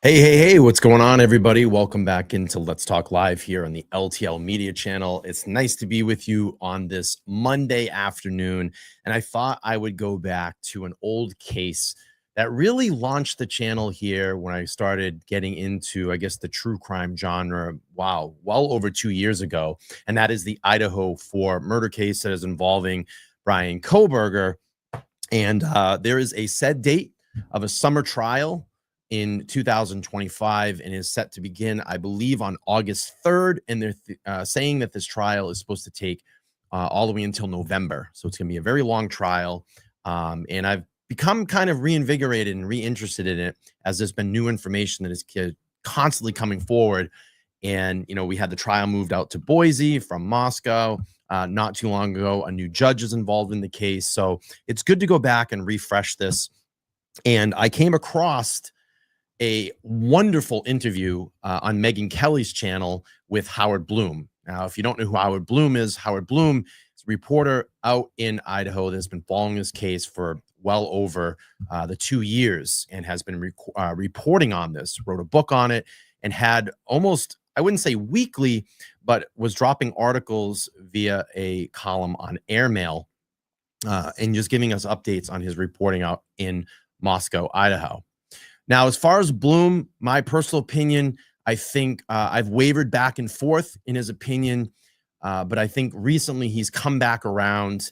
Hey, what's going on, everybody? Welcome back into Let's Talk Live here on the LTL Media channel. It's nice to be with you on this Monday afternoon. And I thought I would go back to an old case that really launched the channel here when I started getting into, I guess, the true crime genre. Wow, well over 2 years ago. And that is the Idaho 4 murder case that is involving Bryan Kohberger. And there is a set date of a summer trial in 2025 and is set to begin, I believe, on August 3rd. And they're saying that this trial is supposed to take all the way until November. So it's going to be a very long trial. And I've become kind of reinvigorated and reinterested in it as there's been new information that is constantly coming forward. And, we had the trial moved out to Boise from Moscow not too long ago. A new judge is involved in the case. So it's good to go back and refresh this. And I came across a wonderful interview on Megyn Kelly's channel with Howard Bloom. Now, if you don't know who Howard Bloom is a reporter out in Idaho that's been following this case for well over the 2 years and has been reporting on this, wrote a book on it, and had almost, I wouldn't say weekly, but was dropping articles via a column on Airmail and just giving us updates on his reporting out in Moscow, Idaho. Now, as far as Bloom, my personal opinion, I think I've wavered back and forth in his opinion, but I think recently he's come back around,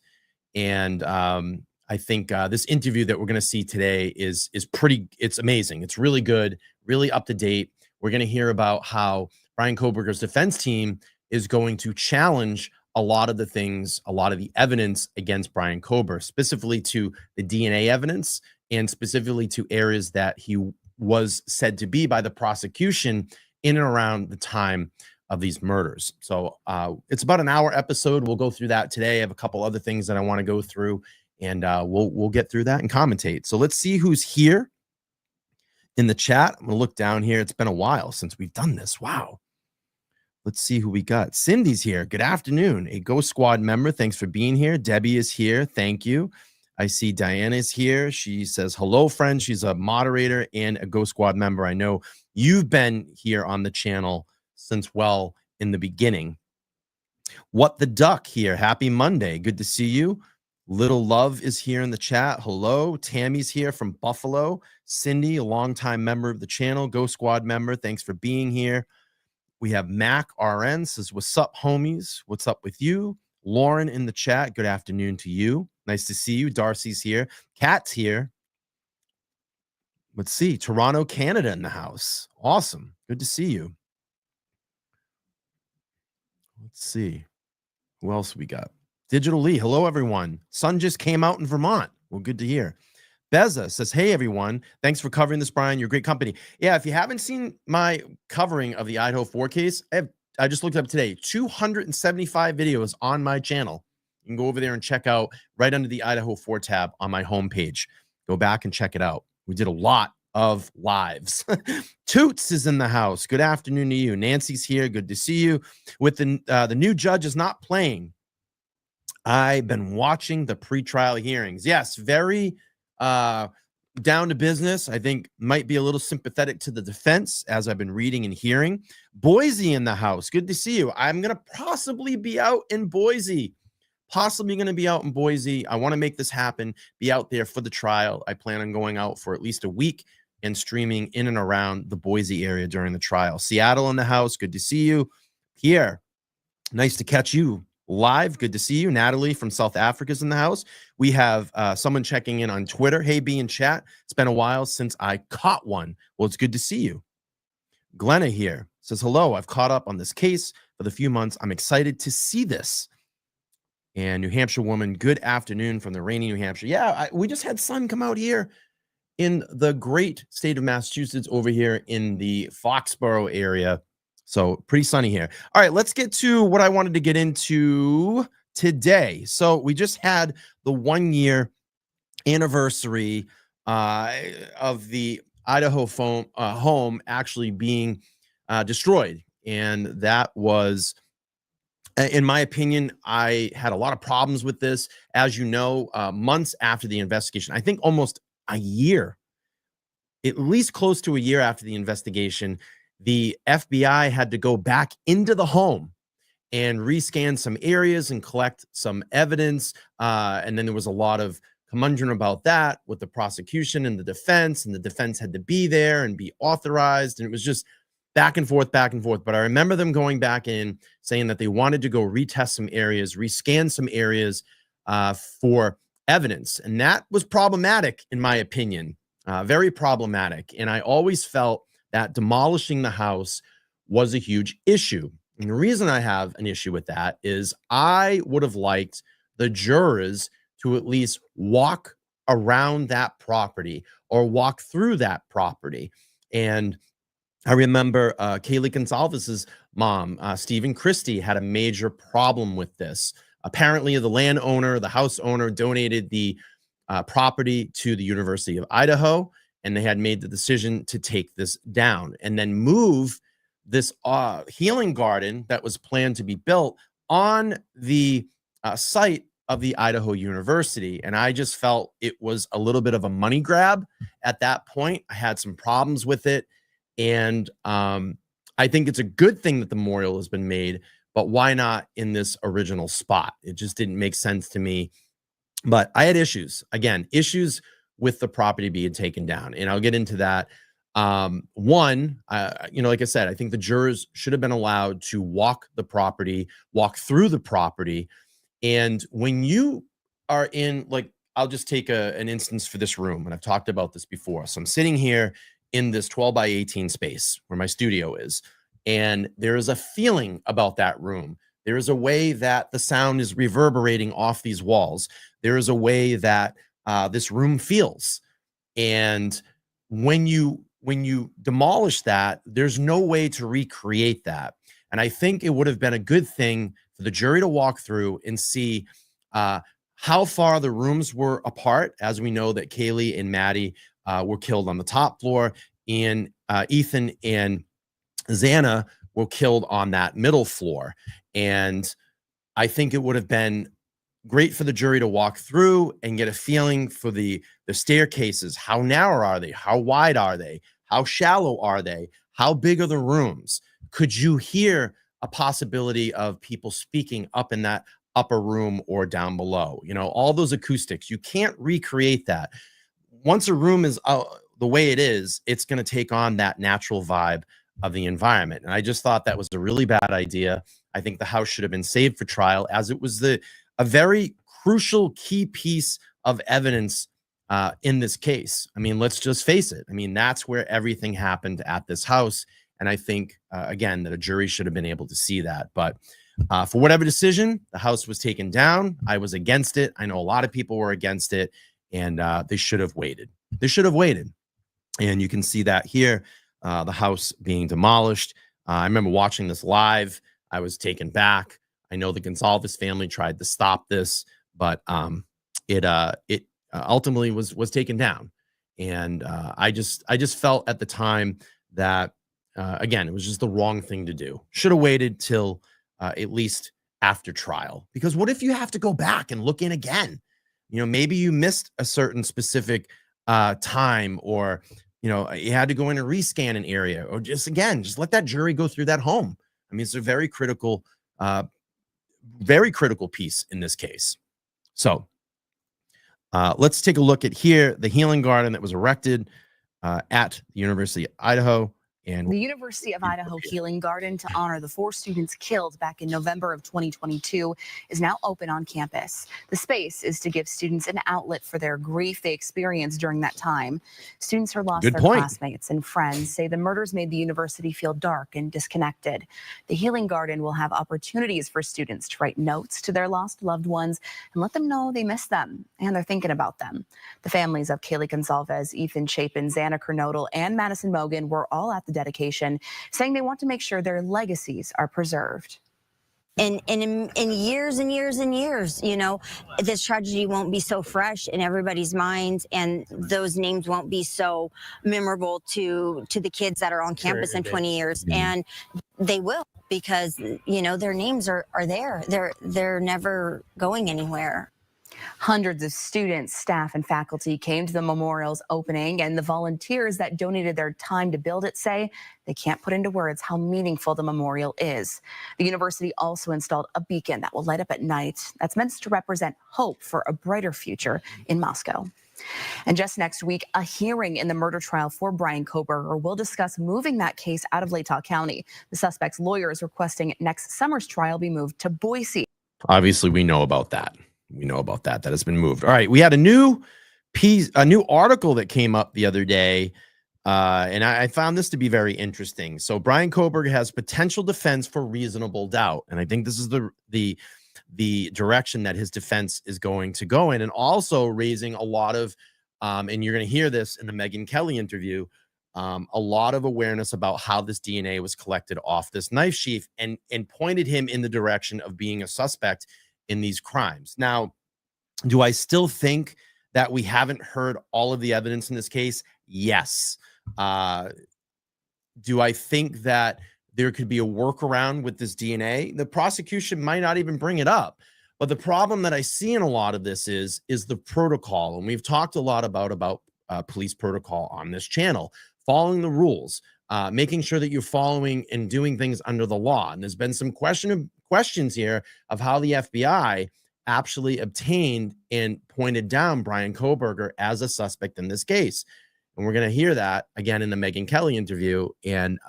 and I think this interview that we're going to see today is it's amazing. It's really good, really up to date. We're going to hear about how Bryan Kohberger's defense team is going to challenge a lot of the things, a lot of the evidence against Bryan Kohberger, specifically to the DNA evidence and specifically to areas that he was said to be by the prosecution in and around the time of these murders. So it's about an hour episode. We'll go through that today. I have a couple other things that I want to go through, and we'll get through that and commentate. So let's see who's here in the chat. I'm going to look down here. It's been a while since we've done this. Wow. Let's see who we got. Cindy's here. Good afternoon. A Ghost Squad member. Thanks for being here. Debbie is here. Thank you. I see Diana is here. She says, hello, friend. She's a moderator and a Ghost Squad member. I know you've been here on the channel since well in the beginning. What the Duck here. Happy Monday. Good to see you. Little Love is here in the chat. Hello. Tammy's here from Buffalo. Cindy, a longtime member of the channel, Ghost Squad member. Thanks for being here. We have Mac RN says, what's up, homies? What's up with you? Lauren in the chat. Good afternoon to you. Nice to see you. Darcy's here. Kat's here. Let's see. Toronto, Canada in the house. Awesome. Good to see you. Let's see. Who else we got? Digital Lee. Hello, everyone. Sun just came out in Vermont. Well, good to hear. Beza says, hey, everyone. Thanks for covering this, Bryan. You're great company. Yeah, if you haven't seen my covering of the Idaho 4 case, I just looked up today, 275 videos on my channel. You can go over there and check out right under the Idaho 4 tab on my homepage. Go back and check it out. We did a lot of lives. Toots is in the house. Good afternoon to you. Nancy's here. Good to see you. With the new judge is not playing. I've been watching the pretrial hearings. Yes, very down to business. I think might be a little sympathetic to the defense, as I've been reading and hearing. Boise in the house. Good to see you. I'm going to possibly be out in Boise. I want to make this happen, be out there for the trial. I plan on going out for at least a week and streaming in and around the Boise area during the trial. Seattle in the house. Good to see you. Pierre, nice to catch you live. Good to see you. Natalie from South Africa is in the house. We have someone checking in on Twitter. Hey, be in chat. It's been a while since I caught one. Well, it's good to see you. Glenna here says, hello. I've caught up on this case for the few months. I'm excited to see this. And New Hampshire woman, good afternoon from the rainy New Hampshire. Yeah, we just had sun come out here in the great state of Massachusetts over here in the Foxborough area. So pretty sunny here. All right, let's get to what I wanted to get into today. So we just had the 1-year anniversary of the Idaho home actually being destroyed. And that was, in my opinion, I had a lot of problems with this. As you know, months after the investigation, I think almost a year at least close to a year after the investigation, the FBI had to go back into the home and rescan some areas and collect some evidence. And then there was a lot of conundrum about that with the prosecution and the defense had to be there and be authorized. And it was just back and forth, back and forth. But I remember them going back in saying that they wanted to go retest some areas, rescan some areas for evidence. And that was problematic, in my opinion, very problematic. And I always felt that demolishing the house was a huge issue. And the reason I have an issue with that is I would have liked the jurors to at least walk around that property or walk through that property. And I remember Kaylee Gonzalez's mom, Stephen Christie, had a major problem with this. Apparently, the landowner, the house owner, donated the property to the University of Idaho, and they had made the decision to take this down and then move this healing garden that was planned to be built on the site of the Idaho University. And I just felt it was a little bit of a money grab at that point. I had some problems with it. And I think it's a good thing that the memorial has been made, but why not in this original spot? It just didn't make sense to me. But I had issues, again, issues with the property being taken down. And I'll get into that. One, like I said, I think the jurors should have been allowed to walk the property, walk through the property. And when you are in, like, I'll just take an instance for this room, and I've talked about this before. So I'm sitting here in this 12 by 18 space where my studio is, and there is a feeling about that room. There is a way that the sound is reverberating off these walls. There is a way that this room feels. And when you demolish that, there's no way to recreate that. And I think it would have been a good thing for the jury to walk through and see how far the rooms were apart. As we know that Kaylee and Maddie were killed on the top floor, and Ethan and Xana were killed on that middle floor. And I think it would have been great for the jury to walk through and get a feeling for the staircases. How narrow are they? How wide are they? How shallow are they? How big are the rooms? Could you hear a possibility of people speaking up in that upper room or down below? All those acoustics, you can't recreate that. Once a room is the way it is, it's going to take on that natural vibe of the environment. And I just thought that was a really bad idea. I think the house should have been saved for trial, as it was a very crucial key piece of evidence in this case. I mean, let's just face it. I mean, that's where everything happened at this house. And I think, again, that a jury should have been able to see that. But for whatever decision, the house was taken down. I was against it. I know a lot of people were against it, and they should have waited. They should have waited. And you can see that here, the house being demolished. I remember watching this live. I was taken back. I know the Gonzalez family tried to stop this, but it ultimately was taken down. And I just felt at the time that, again, it was just the wrong thing to do. Should have waited till at least after trial. Because what if you have to go back and look in again? Maybe you missed a certain specific time, or you had to go in and rescan an area, or just let that jury go through that home. I mean, it's a very critical piece in this case. So let's take a look at here, the healing garden that was erected at the University of Idaho. And the University of Idaho Healing Garden, to honor the 4 students killed back in November of 2022, is now open on campus. The space is to give students an outlet for their grief they experienced during that time. Students who lost their classmates and friends say the murders made the university feel dark and disconnected. The Healing Garden will have opportunities for students to write notes to their lost loved ones and let them know they miss them and they're thinking about them. The families of Kaylee Gonzalez, Ethan Chapin, Xana Kernodle, and Madison Mogan were all at the dedication, saying they want to make sure their legacies are preserved. And in years and years and years, this tragedy won't be so fresh in everybody's minds, and those names won't be so memorable to the kids that are on campus in 20 years. Mm-hmm. And they will, because their names are there. They're never going anywhere. Hundreds of students, staff, and faculty came to the memorial's opening, and the volunteers that donated their time to build it say they can't put into words how meaningful the memorial is. The university also installed a beacon that will light up at night that's meant to represent hope for a brighter future in Moscow. And just next week, a hearing in the murder trial for Bryan Kohberger will discuss moving that case out of Latah County. The suspect's lawyer is requesting next summer's trial be moved to Boise. Obviously, we know about that. We know about that. That has been moved. All right. We had a new article that came up the other day, and I found this to be very interesting. So Bryan Kohberger has potential defense for reasonable doubt, and I think this is the direction that his defense is going to go in, and also raising a lot of, and you're going to hear this in the Megyn Kelly interview, a lot of awareness about how this DNA was collected off this knife sheath, and pointed him in the direction of being a suspect in these crimes. Now, do I still think that we haven't heard all of the evidence in this case? Yes. Do I think that there could be a workaround with this DNA? The prosecution might not even bring it up. But the problem that I see in a lot of this is the protocol. And we've talked a lot about police protocol on this channel, following the rules, making sure that you're following and doing things under the law. And there's been some questions here of how the FBI actually obtained and pointed down Bryan Kohberger as a suspect in this case. And we're going to hear that again in the Megyn Kelly interview. And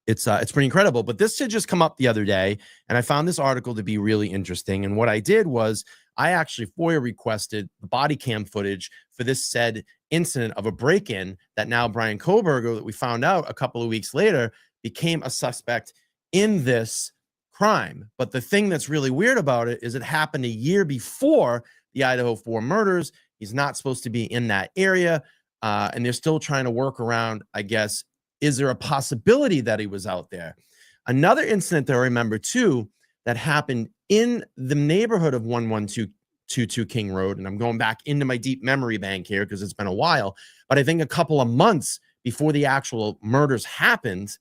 it's pretty incredible. But this had just come up the other day, and I found this article to be really interesting. And what I did was I actually FOIA requested the body cam footage for this said incident of a break-in that now Bryan Kohberger, that we found out a couple of weeks later, became a suspect in this crime. But the thing that's really weird about it is it happened a year before the Idaho 4 murders. He's not supposed to be in that area, and they're still trying to work around, I guess, is there a possibility that he was out there? Another incident that I remember too that happened in the neighborhood of 11222 King Road, and I'm going back into my deep memory bank here because it's been a while, but I think a couple of months before the actual murders happened,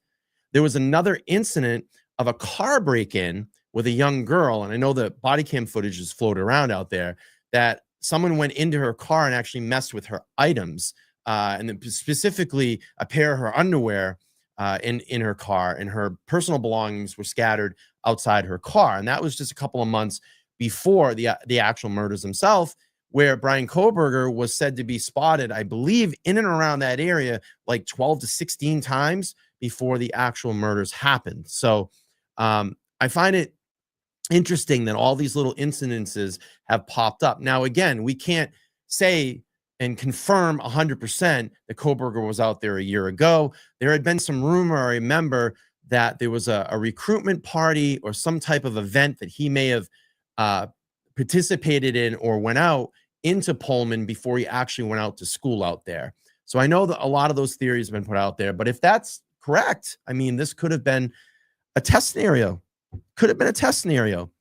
there was another incident of a car break-in with a young girl, and I know the body cam footage is floated around out there, that someone went into her car and actually messed with her items, and then specifically a pair of her underwear in her car, and her personal belongings were scattered outside her car. And that was just a couple of months before the actual murders themselves, where Bryan Kohberger was said to be spotted, I believe, in and around that area like 12 to 16 times before the actual murders happened. So I find it interesting that all these little incidences have popped up. Now, again, we can't say and confirm 100% that Kohberger was out there a year ago. There had been some rumor, I remember, that there was a recruitment party or some type of event that he may have participated in or went out into Pullman before he actually went out to school out there. So I know that a lot of those theories have been put out there, but if that's correct, I mean, this could have been a test scenario. Could have been a test scenario.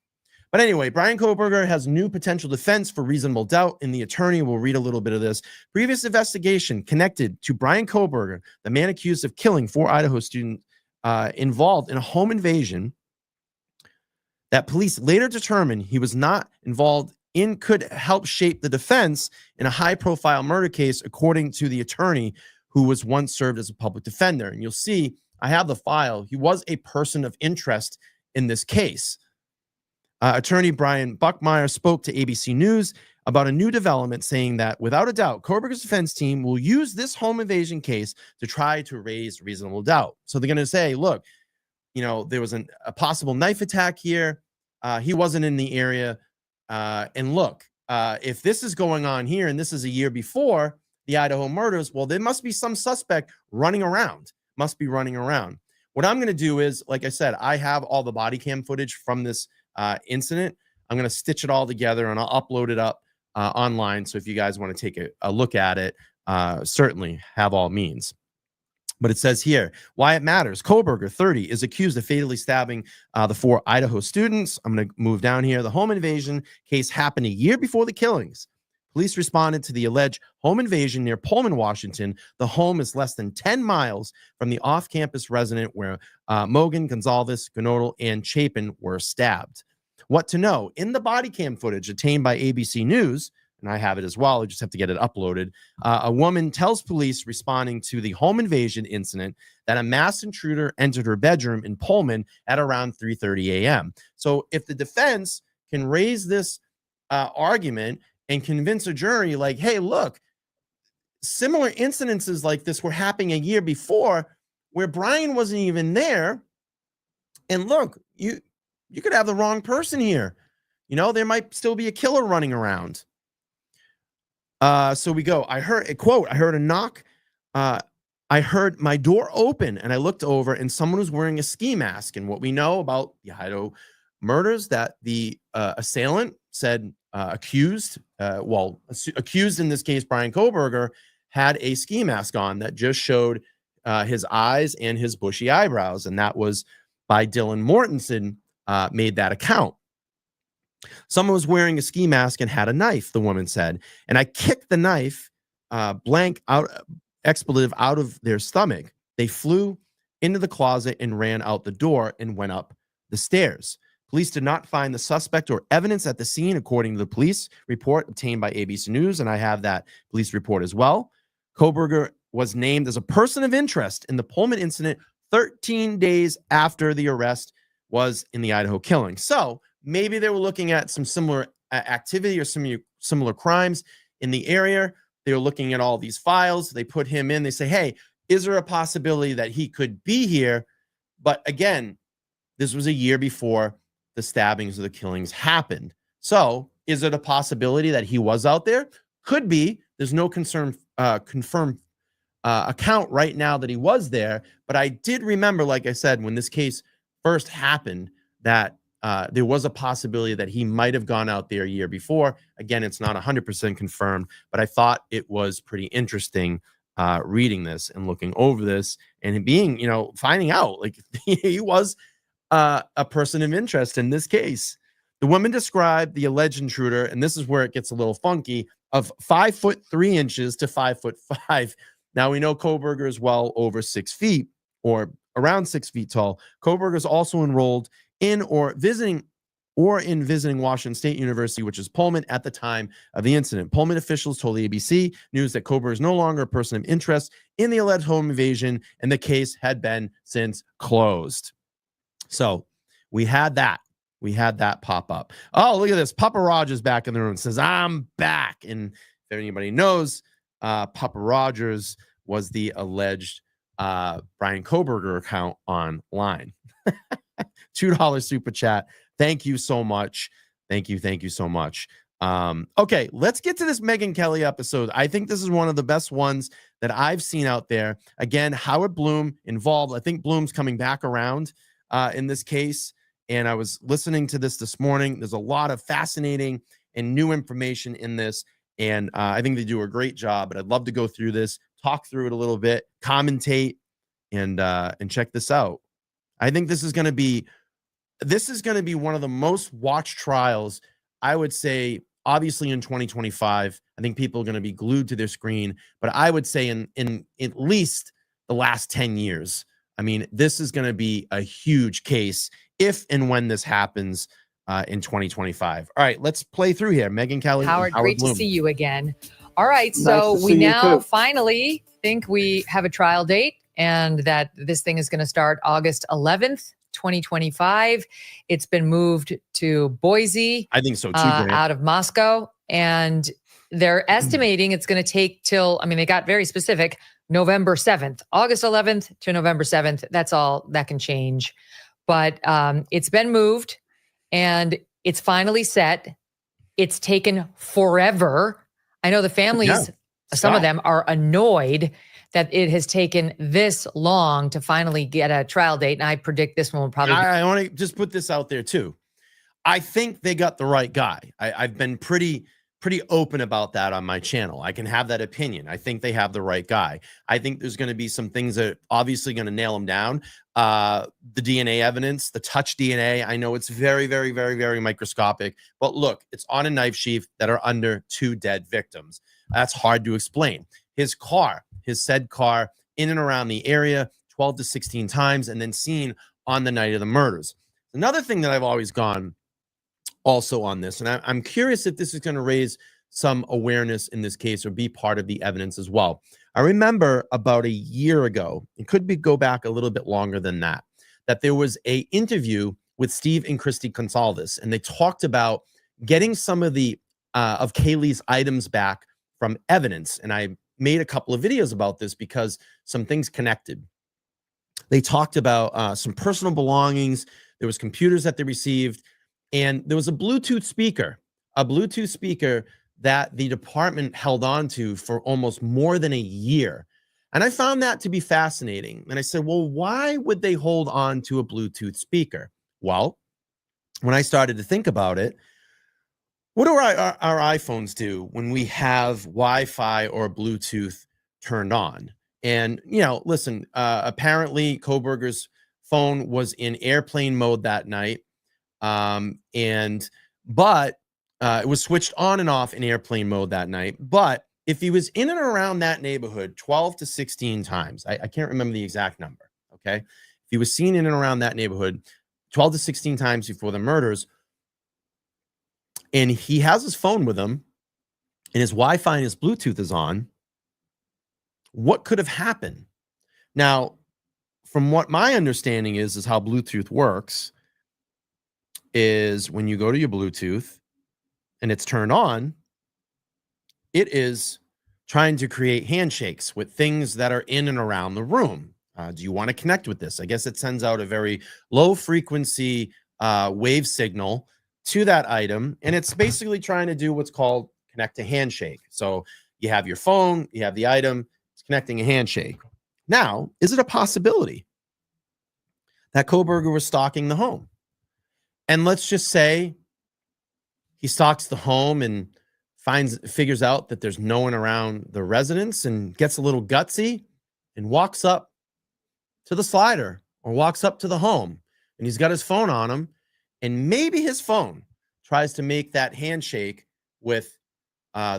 But anyway, Bryan Kohberger has new potential defense for reasonable doubt, and the attorney will read a little bit of this. Previous investigation connected to Bryan Kohberger, the man accused of killing 4 Idaho students involved in a home invasion that police later determined he was not involved in, could help shape the defense in a high-profile murder case, according to the attorney who was once served as a public defender. And you'll see, I have the file. He was a person of interest in this case. Attorney Brian Buckmeyer spoke to ABC News about a new development, saying that without a doubt, Kohberger's defense team will use this home invasion case to try to raise reasonable doubt. So they're going to say, look, you know, there was a possible knife attack here. He wasn't in the area. And look, if this is going on here and this is a year before the Idaho murders, well, there must be some suspect running around, must be running around. What I'm going to do is, like I said, I have all the body cam footage from this incident. I'm going to stitch it all together and I'll upload it up online. So if you guys want to take a look at it, certainly have all means. But it says here, why it matters. Kohberger, 30, is accused of fatally stabbing the 4 Idaho students. I'm going to move down here. The home invasion case happened a year before the killings. Police responded to the alleged home invasion near Pullman, Washington. The home is less than 10 miles from the off-campus residence where Mogan, Gonzalez, Gnodal, and Chapin were stabbed. what to know. In the body cam footage obtained by ABC News, and I have it as well, I just have to get it uploaded, a woman tells police responding to the home invasion incident that a masked intruder entered her bedroom in Pullman at around 3:30 a.m. So if the defense can raise this argument and convince a jury like, hey, look, similar incidences like this were happening a year before where Bryan wasn't even there. And look, you could have the wrong person here. There might still be a killer running around. So we go. I heard a quote. I heard a knock. I heard my door open and I looked over and someone was wearing a ski mask. And what we know about the Idaho murders, that the assailant said accused in this case, Bryan Kohberger, had a ski mask on that just showed his eyes and his bushy eyebrows. And that was by Dylan Mortensen, made that account. Someone was wearing a ski mask and had a knife, the woman said. And I kicked the knife, expletive out of their stomach. They flew into the closet and ran out the door and went up the stairs. Police did not find the suspect or evidence at the scene, according to the police report obtained by ABC News, and I have that police report as well. Kohberger was named as a person of interest in the Pullman incident 13 days after the arrest was in the Idaho killing. So maybe they were looking at some similar activity or some similar crimes in the area. They were looking at all these files. They put him in. They say, hey, is there a possibility that he could be here? But again, this was a year before the stabbings or the killings happened. So is it a possibility that he was out there? Could be. There's no confirmed account right now that he was there. But I did remember, like I said, when this case first happened, that there was a possibility that he might have gone out there a year before. Again, it's not 100% confirmed, but I thought it was pretty interesting reading this and looking over this and being, finding out like he was a person of interest in this case. The woman described the alleged intruder, and this is where it gets a little funky, of 5'3" to 5'5". Now we know Kohberger is well over 6 feet or around 6 feet tall. Kohberger is also enrolled in visiting Washington State University, which is Pullman, at the time of the incident. Pullman officials told ABC News that Kohberger is no longer a person of interest in the alleged home invasion, and the case had been since closed. So we had that. We had that pop up. Oh, look at this. Papa Rogers back in the room, says, I'm back. And if anybody knows, Papa Rogers was the alleged Bryan Kohberger account online. $2 super chat. Thank you so much. Thank you so much. Okay, let's get to this Megyn Kelly episode. I think this is one of the best ones that I've seen out there. Again, Howard Bloom involved. I think Bloom's coming back around in this case. And I was listening to this morning. There's a lot of fascinating and new information in this. And I think they do a great job. But I'd love to go through this, talk through it a little bit, commentate, and check this out. I think this is going to be one of the most watched trials, I would say, obviously in 2025. I think people are going to be glued to their screen, but I would say in at least the last 10 years. I mean, this is going to be a huge case if and when this happens in 2025. All right, let's play through here. Megyn Kelly. Howard, great Bloom. to see you again. All right, so we now finally think we have a trial date and that this thing is going to start August 11th, 2025. It's been moved to Boise. I think so too. Out of Moscow. And they're estimating it's going to take till, they got very specific, November 7th, August 11th to November 7th. That's all that can change. But it's been moved and it's finally set. It's taken forever. I know the families, some of them are annoyed that it has taken this long to finally get a trial date. And I predict this one will probably I want to just put this out there too. I think they got the right guy. I've been pretty open about that on my channel. I can have that opinion. I think they have the right guy. I think there's going to be some things that are obviously going to nail him down. The DNA evidence, the touch DNA. I know it's very, very, very, very microscopic, but look, it's on a knife sheath that are under 2 dead victims. That's hard to explain. His said car in and around the area 12 to 16 times and then seen on the night of the murders. Another thing that I've always gone also on this. And I'm curious if this is going to raise some awareness in this case or be part of the evidence as well. I remember about a year ago, it could be go back a little bit longer than that, that there was a interview with Steve and Christy Gonsalves, and they talked about getting some of the of Kaylee's items back from evidence. And I made a couple of videos about this because some things connected. They talked about some personal belongings. There was computers that they received, and there was a Bluetooth speaker that the department held on to for almost more than a year. And I found that to be fascinating. And I said, well, why would they hold on to a Bluetooth speaker? Well, when I started to think about it, what do our iPhones do when we have Wi-Fi or Bluetooth turned on? And, you know, listen, apparently Kohberger's phone was in airplane mode that night. But it was switched on and off in airplane mode that night. But if he was in and around that neighborhood 12 to 16 times, I can't remember the exact number, okay? If he was seen in and around that neighborhood 12 to 16 times before the murders, and he has his phone with him, and his Wi-Fi and his Bluetooth is on, what could have happened? Now, from what my understanding is how Bluetooth works is when you go to your Bluetooth and it's turned on, it is trying to create handshakes with things that are in and around the room. Do you want to connect with this? I guess it sends out a very low frequency wave signal to that item, and it's basically trying to do what's called connect a handshake. So you have your phone, you have the item, it's connecting a handshake. Now, is it a possibility that Kohberger was stalking the home? And let's just say he stalks the home and figures out that there's no one around the residence and gets a little gutsy and walks up to the slider or walks up to the home, and he's got his phone on him, and maybe his phone tries to make that handshake with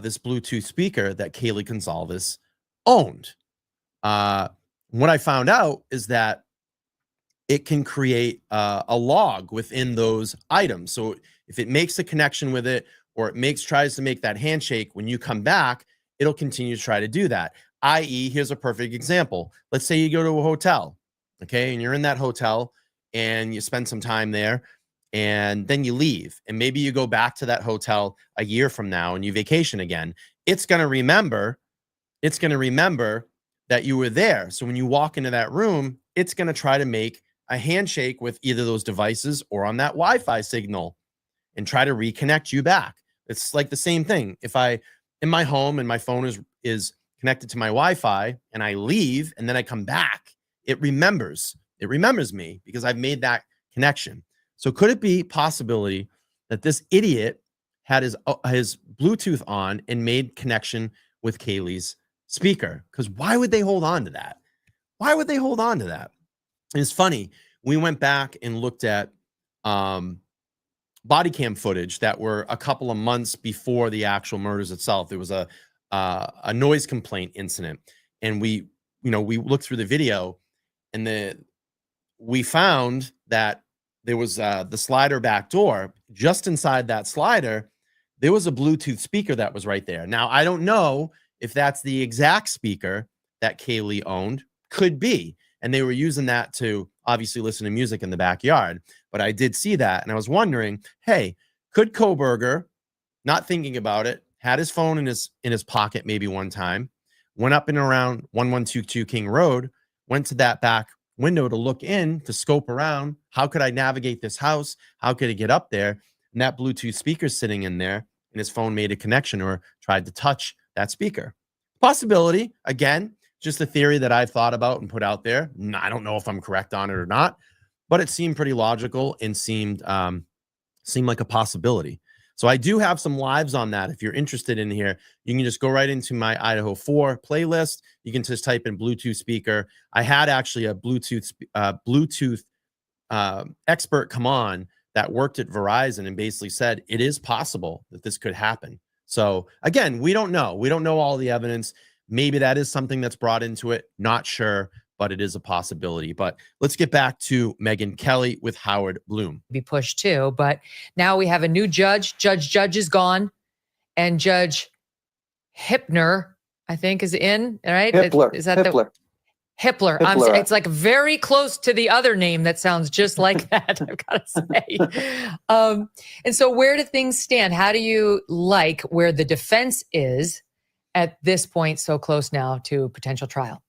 this Bluetooth speaker that Kaylee Gonsalves owned. What I found out is that it can create a log within those items. So if it makes a connection with it, or it tries to make that handshake, when you come back, it'll continue to try to do that. i.e., here's a perfect example. Let's say you go to a hotel, okay, and you're in that hotel and you spend some time there, and then you leave, and maybe you go back to that hotel a year from now and you vacation again. It's going to remember that you were there. So when you walk into that room, it's going to try to make a handshake with either those devices or on that Wi-Fi signal and try to reconnect you back. It's like the same thing. If I in my home and my phone is connected to my Wi-Fi and I leave and then I come back, it remembers me because I've made that connection. So could it be possibility that this idiot had his Bluetooth on and made connection with Kaylee's speaker? Because why would they hold on to that? Why would they hold on to that? And it's funny. We went back and looked at body cam footage that were a couple of months before the actual murders itself. There was a noise complaint incident, and we looked through the video, and we found that there was the slider back door. Just inside that slider, there was a Bluetooth speaker that was right there. Now, I don't know if that's the exact speaker that Kaylee owned. Could be. And they were using that to obviously listen to music in the backyard. But I did see that, and I was wondering, hey, could Kohberger, not thinking about it, had his phone in his pocket maybe one time, went up and around 1122 King Road, went to that back window to look in, to scope around. How could I navigate this house? How could I get up there? And that Bluetooth speaker sitting in there, and his phone made a connection or tried to touch that speaker. Possibility, again, just a theory that I've thought about and put out there. I don't know if I'm correct on it or not, but it seemed pretty logical and seemed like a possibility. So I do have some lives on that. If you're interested in here, you can just go right into my Idaho 4 playlist. You can just type in Bluetooth speaker. I had actually a Bluetooth expert come on that worked at Verizon and basically said it is possible that this could happen. So again, we don't know. We don't know all the evidence. Maybe that is something that's brought into it. Not sure. but it is a possibility. But let's get back to Megyn Kelly with Howard Bloom. Be pushed too, but now we have a new judge. Judge is gone, and Judge Hippner, I think, is in. Right? Hippler. Is that Hippler. Hippler? It's like very close to the other name that sounds just like that, I've got to say. And so where do things stand? How do you like where the defense is at this point, so close now to potential trial?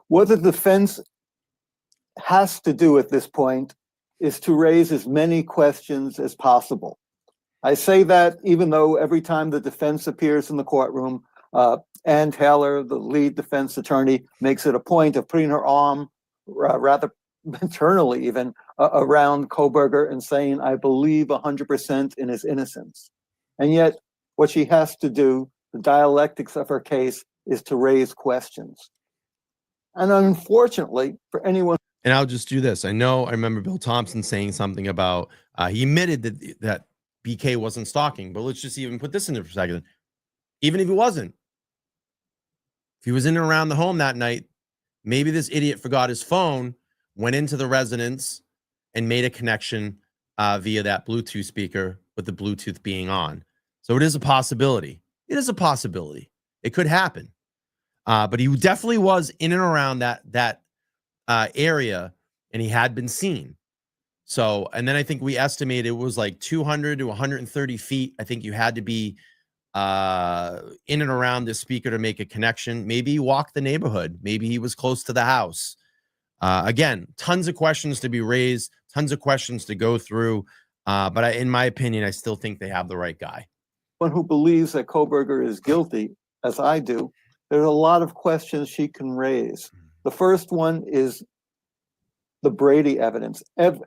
What the defense has to do at this point is to raise as many questions as possible. I say that even though every time the defense appears in the courtroom, Ann Taylor, the lead defense attorney, makes it a point of putting her arm, rather maternally even, around Kohberger and saying, I believe 100% in his innocence. And yet, what she has to do, the dialectics of her case, is to raise questions. And unfortunately, for anyone... And I'll just do this. I remember Bill Thompson saying something about, he admitted that BK wasn't stalking, but let's just even put this into perspective. Even if he wasn't, if he was in and around the home that night, maybe this idiot forgot his phone, went into the residence, and made a connection via that Bluetooth speaker with the Bluetooth being on. So it is a possibility. It is a possibility. It could happen. But he definitely was in and around that area, and he had been seen. So, and then I think we estimated it was like 200 to 130 feet. I think you had to be in and around this speaker to make a connection. Maybe he walked the neighborhood. Maybe he was close to the house. Again, tons of questions to be raised, tons of questions to go through. But in my opinion, I still think they have the right guy. One who believes that Kohberger is guilty, as I do, there's a lot of questions she can raise. The first one is the Brady evidence.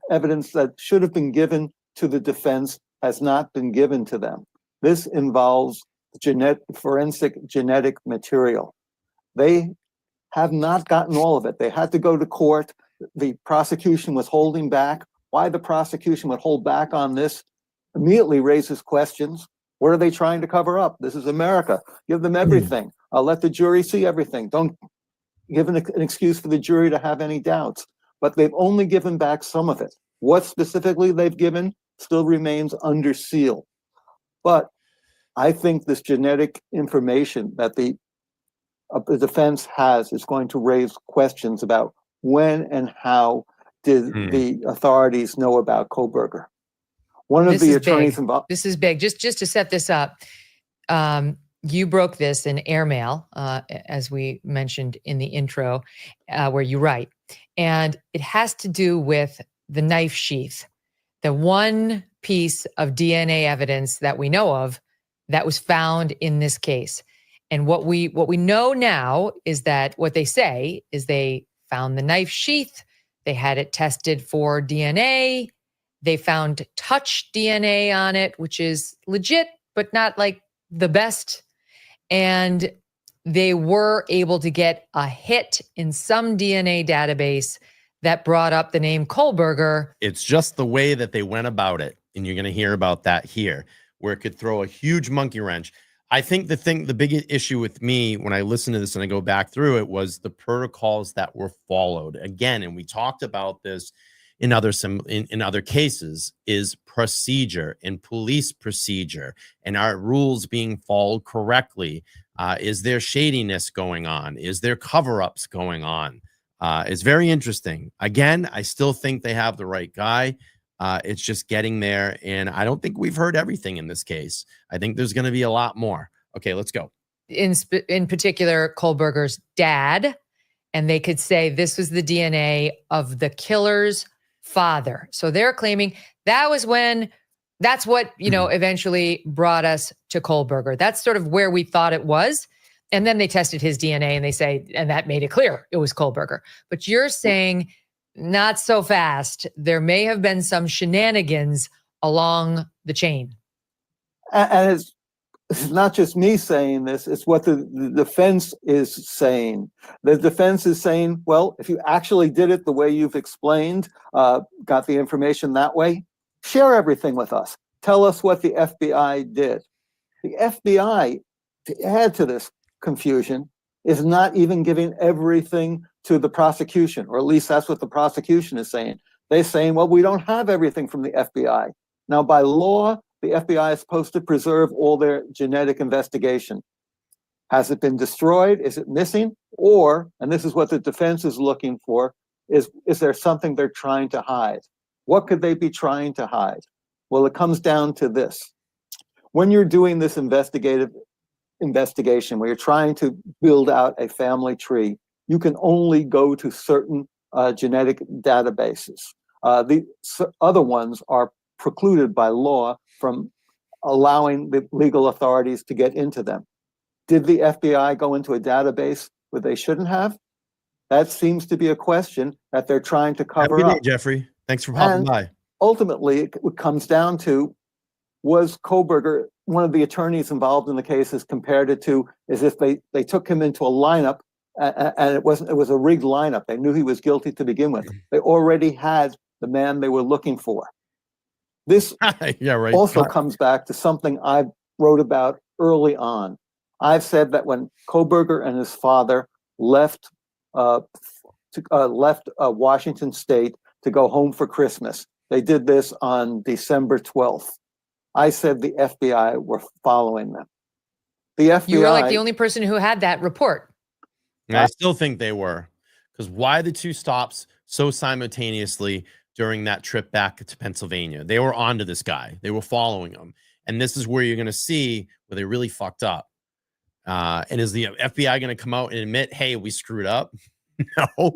Evidence that should have been given to the defense has not been given to them. This involves forensic genetic material. They have not gotten all of it. They had to go to court. The prosecution was holding back. Why the prosecution would hold back on this immediately raises questions. What are they trying to cover up? This is America. Give them everything. Let the jury see everything. Don't give an excuse for the jury to have any doubts. But they've only given back some of it. What specifically they've given still remains under seal. But I think this genetic information that the defense has is going to raise questions about when and how did the authorities know about Kohberger. One of the attorneys involved. This is big. Just to set this up, you broke this in airmail, as we mentioned in the intro, where you write. And it has to do with the knife sheath, the one piece of DNA evidence that we know of that was found in this case. And what we know now is that what they say is they found the knife sheath, they had it tested for DNA, they found touch DNA on it, which is legit, but not like the best. And they were able to get a hit in some DNA database that brought up the name Kohberger. It's just the way that they went about it. And you're going to hear about that here, where it could throw a huge monkey wrench. I think the biggest issue with me when I listen to this and I go back through it was the protocols that were followed. Again, and we talked about this in other cases, is procedure and police procedure and our rules being followed correctly. Is there shadiness going on? Is there cover-ups going on? It's very interesting. Again, I still think they have the right guy. It's just getting there. And I don't think we've heard everything in this case. I think there's going to be a lot more. Okay, let's go. In particular, Kohberger's dad, and they could say this was the DNA of the killer's father. So they're claiming that's what, eventually brought us to Kohberger. That's sort of where we thought it was. And then they tested his DNA and they say, and that made it clear it was Kohberger. But you're saying not so fast. There may have been some shenanigans along the chain. And it's not just me saying this, it's what the defense is saying. The defense is saying, well, if you actually did it the way you've explained, got the information that way, share everything with us. Tell us what the FBI did. The FBI, to add to this confusion, is not even giving everything to the prosecution, or at least that's what the prosecution is saying. They're saying, well, we don't have everything from the FBI. Now, by law, the FBI is supposed to preserve all their genetic investigation. Has it been destroyed? Is it missing? Or, and this is what the defense is looking for, is there something they're trying to hide? What could they be trying to hide? Well, it comes down to this. When you're doing this investigation, where you're trying to build out a family tree, you can only go to certain genetic databases. The other ones are precluded by law from allowing the legal authorities to get into them. Did the FBI go into a database where they shouldn't have? That seems to be a question that they're trying to cover Have a good up. day, Jeffrey. Thanks for popping by. Ultimately, it comes down to, was Kohberger, one of the attorneys involved in the case, has compared it to as if they took him into a lineup and it was a rigged lineup. They knew he was guilty to begin with. They already had the man they were looking for. This Yeah, right. also comes back to something I wrote about early on. I've said that when Kohberger and his father left Washington State to go home for Christmas, they did this on December 12th. I said the FBI were following them. The FBI. You were like the only person who had that report. And I still think they were, because why the two stops so simultaneously during that trip back to Pennsylvania? They were onto this guy. They were following him. And this is where you're going to see where they really fucked up. And is the FBI going to come out and admit, hey, we screwed up? No.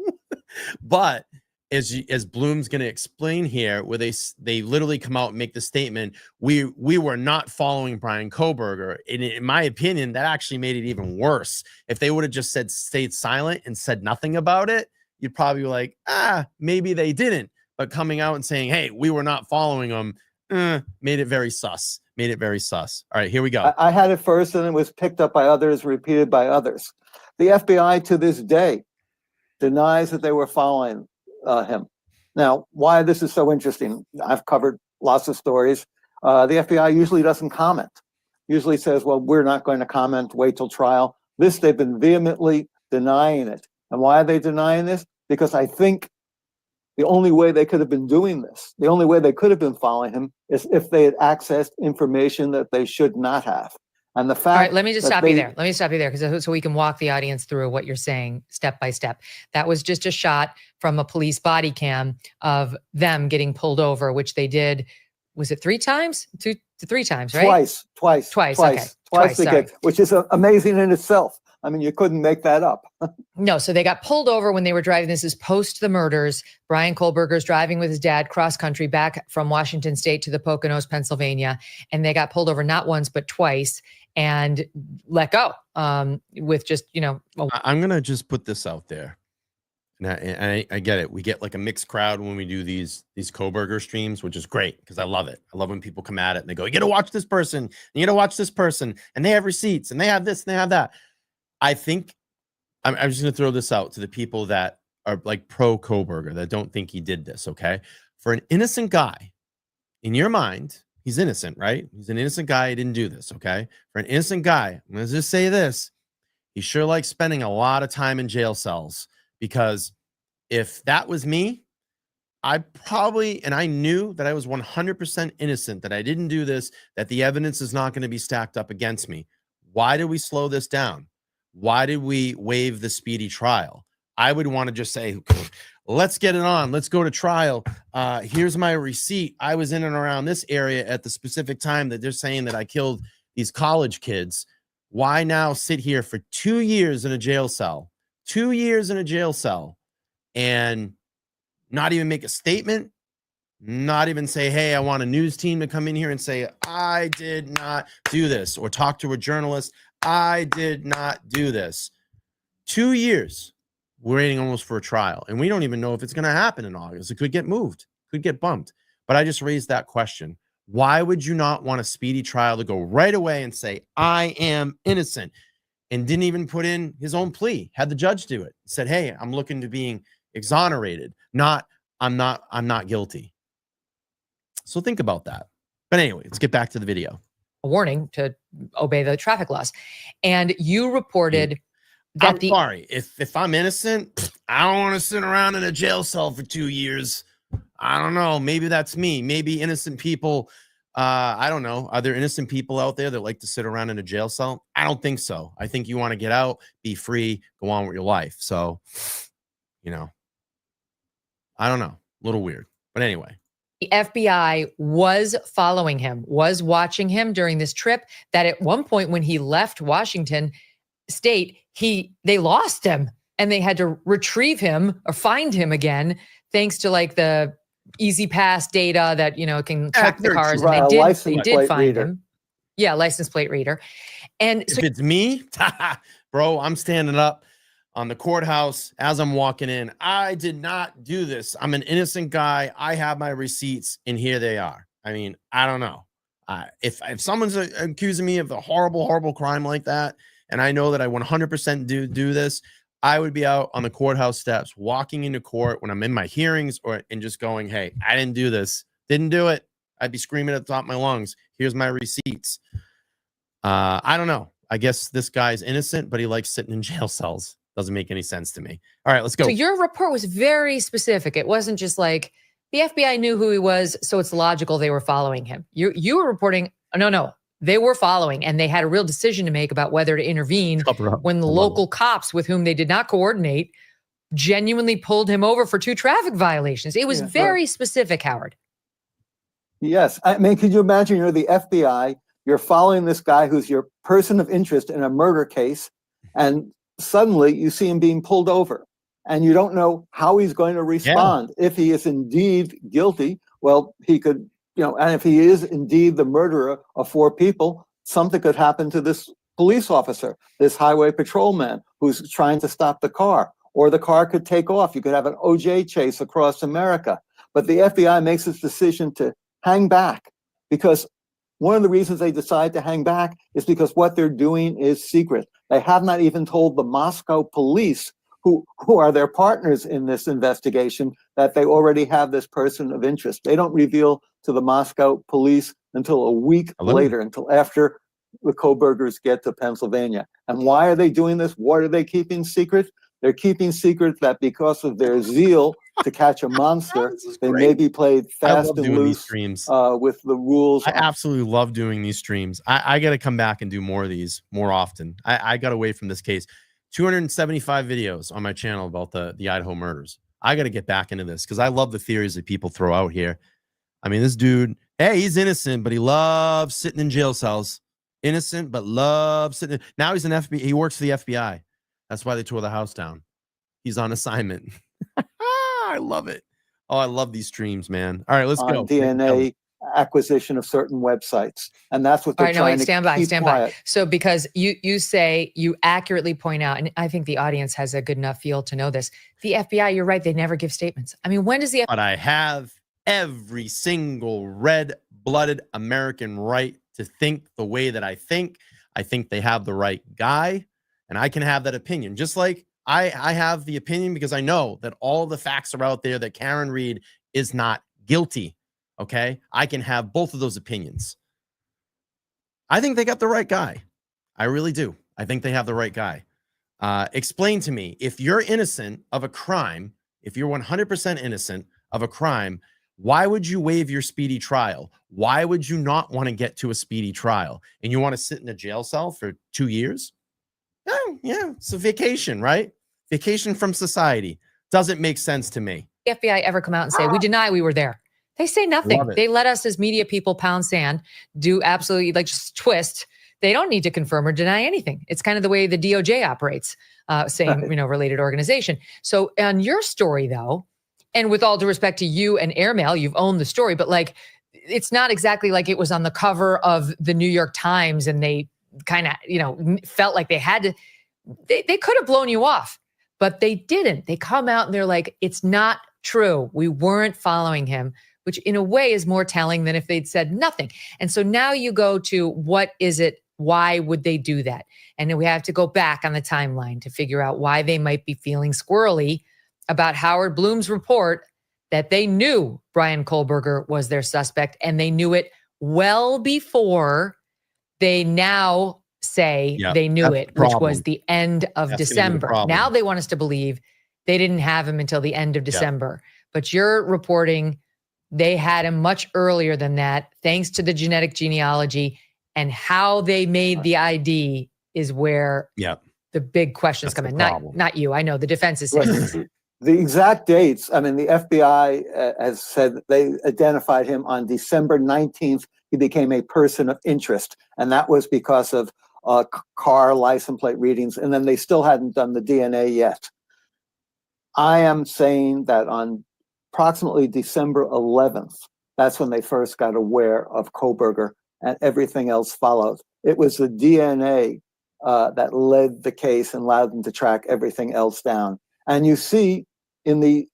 But as Bloom's going to explain here, where they literally come out and make the statement, we were not following Bryan Kohberger. And in my opinion, that actually made it even worse. If they would have just stayed silent and said nothing about it, you'd probably be like, maybe they didn't. But coming out and saying, hey, we were not following them, made it very sus. Made it very sus. All right, here we go. I had it first, and it was picked up by others, repeated by others. The FBI to this day denies that they were following him. Now, why this is so interesting, I've covered lots of stories. The FBI usually doesn't comment. Usually says, well, we're not going to comment, wait till trial. This, they've been vehemently denying it. And why are they denying this? Because I think the only way they could have been doing this, the only way they could have been following him, is if they had accessed information that they should not have. And the fact. All right, let me just stop you there. Let me stop you there, because so we can walk the audience through what you're saying step by step. That was just a shot from a police body cam of them getting pulled over, which they did. Was it 3 times? 2 to 3 times, right? Twice. Okay. Twice again, which is amazing in itself. I mean, you couldn't make that up. No, so they got pulled over when they were driving. This is post the murders. Bryan Kohberger's driving with his dad cross country back from Washington State to the Poconos, Pennsylvania. And they got pulled over not once, but twice and let go with just, I'm going to just put this out there. And I get it. We get like a mixed crowd when we do these Kohberger streams, which is great because I love it. I love when people come at it and they go, you got to watch this person, and you got to watch this person, and they have receipts, and they have this, and they have that. I think I'm just going to throw this out to the people that are like pro Kohberger, that don't think he did this, okay? For an innocent guy, in your mind, he's innocent, right? He's an innocent guy. He didn't do this, okay? For an innocent guy, I'm going to just say this. He sure likes spending a lot of time in jail cells, because if that was me, I knew that I was 100% innocent, that I didn't do this, that the evidence is not going to be stacked up against me. Why did we slow this down? Why did we waive the speedy trial? I would want to just say, let's get it on. Let's go to trial. Here's my receipt. I was in and around this area at the specific time that they're saying that I killed these college kids. Why now sit here for 2 years in a jail cell? 2 years in a jail cell and not even make a statement? Not even say, hey, I want a news team to come in here and say, I did not do this, or talk to a journalist. I did not do this. 2 years. We're waiting almost for a trial. And we don't even know if it's going to happen in August. It could get moved, could get bumped. But I just raised that question. Why would you not want a speedy trial to go right away and say, I am innocent? And didn't even put in his own plea, had the judge do it. Said, hey, I'm looking to being exonerated. Not, I'm not guilty. So think about that. But anyway, let's get back to the video. A warning to obey the traffic laws. And you reported I'm sorry. If I'm innocent, I don't want to sit around in a jail cell for 2 years. I don't know. Maybe that's me. Maybe innocent people. I don't know. Are there innocent people out there that like to sit around in a jail cell? I don't think so. I think you want to get out, be free, go on with your life. So, I don't know. A little weird. But anyway. The FBI was following him, was watching him during this trip, that at one point when he left Washington State, they lost him and they had to retrieve him or find him again, thanks to like the Easy Pass data that, can track the cars. Right, and they did find him. Yeah, license plate reader. And if it's me, bro, I'm standing up on the courthouse as I'm walking in. I did not do this. I'm an innocent guy. I have my receipts, and here they are. I mean, I don't know. If someone's accusing me of a horrible, horrible crime like that, and I know that I 100% do this, I would be out on the courthouse steps, walking into court when I'm in my hearings, and just going, "Hey, I didn't do this. Didn't do it." I'd be screaming at the top of my lungs, "Here's my receipts." I don't know. I guess this guy's innocent, but he likes sitting in jail cells. Doesn't make any sense to me. All right, let's go. So your report was very specific. It wasn't just like the FBI knew who he was, so it's logical they were following him. You were reporting, no, they were following, and they had a real decision to make about whether to intervene when the local cops with whom they did not coordinate genuinely pulled him over for 2 traffic violations. It was very specific, Howard. Yes. I mean, could you imagine you're the FBI, you're following this guy who's your person of interest in a murder case, and suddenly you see him being pulled over, and you don't know how he's going to respond. Yeah. If he is indeed guilty, well, he could, and if he is indeed the murderer of 4 people, something could happen to this police officer, this highway patrolman who's trying to stop the car, or the car could take off. You could have an OJ chase across America. But the FBI makes its decision to hang back, because one of the reasons they decide to hang back is because what they're doing is secret. They have not even told the Moscow police, who are their partners in this investigation, that they already have this person of interest. They don't reveal to the Moscow police until a week later, until after the Kohbergers get to Pennsylvania. And why are they doing this? What are they keeping secret? They're keeping secret that because of their zeal to catch a monster, they maybe played fast and loose with the rules. I absolutely love doing these streams. I got to come back and do more of these more often. I got away from this case. 275 videos on my channel about the Idaho murders. I got to get back into this because I love the theories that people throw out here. I mean, this dude, hey, he's innocent, but he loves sitting in jail cells. Innocent, but loves sitting. Now he's an FBI. He works for the FBI. That's why they tore the house down. He's on assignment. I love it. Oh, I love these streams, man. All right, let's go. DNA acquisition of certain websites, and that's what they're trying to stand by. So because you say, you accurately point out, and I think the audience has a good enough feel to know this, the FBI, you're right, they never give statements. I mean, when does the FBI? But I have every single red-blooded American right to think the way that I think. I think they have the right guy, and I can have that opinion. Just like I have the opinion because I know that all the facts are out there that Karen Read is not guilty. Okay, I can have both of those opinions. I think they got the right guy. I really do. I think they have the right guy. Explain to me, if you're innocent of a crime, if you're 100% innocent of a crime, why would you waive your speedy trial? Why would you not want to get to a speedy trial? And you want to sit in a jail cell for 2 years? Oh, yeah, it's a vacation, right? Vacation from society. Doesn't make sense to me. The FBI ever come out and say, we deny we were there? They say nothing. They let us as media people pound sand, do absolutely like just twist. They don't need to confirm or deny anything. It's kind of the way the DOJ operates, same, related organization. So on your story though, and with all due respect to you and Airmail, you've owned the story, but like, it's not exactly like it was on the cover of the New York Times and they kind of, felt like they had to, they could have blown you off, but they didn't. They come out and they're like, it's not true. We weren't following him, which in a way is more telling than if they'd said nothing. And so now you go to what is it? Why would they do that? And then we have to go back on the timeline to figure out why they might be feeling squirrely about Howard Bloom's report that they knew Bryan Kohberger was their suspect, and they knew it well before they now say Yeah, they knew that's it, the which problem. was the end of That's gonna be the December. problem. Now they want us to believe they didn't have him until the end of December. But you're reporting they had him much earlier than that, thanks to the genetic genealogy, and how they made the ID is where Yeah, the big questions that's come the in. problem. Not you. I know the defense is saying this. The exact dates, I mean, the FBI has said they identified him on December 19th. He became a person of interest. And that was because of car license plate readings. And then they still hadn't done the DNA yet. I am saying that on approximately December 11th, that's when they first got aware of Kohberger, and everything else followed. It was the DNA that led the case and allowed them to track everything else down. And you see in the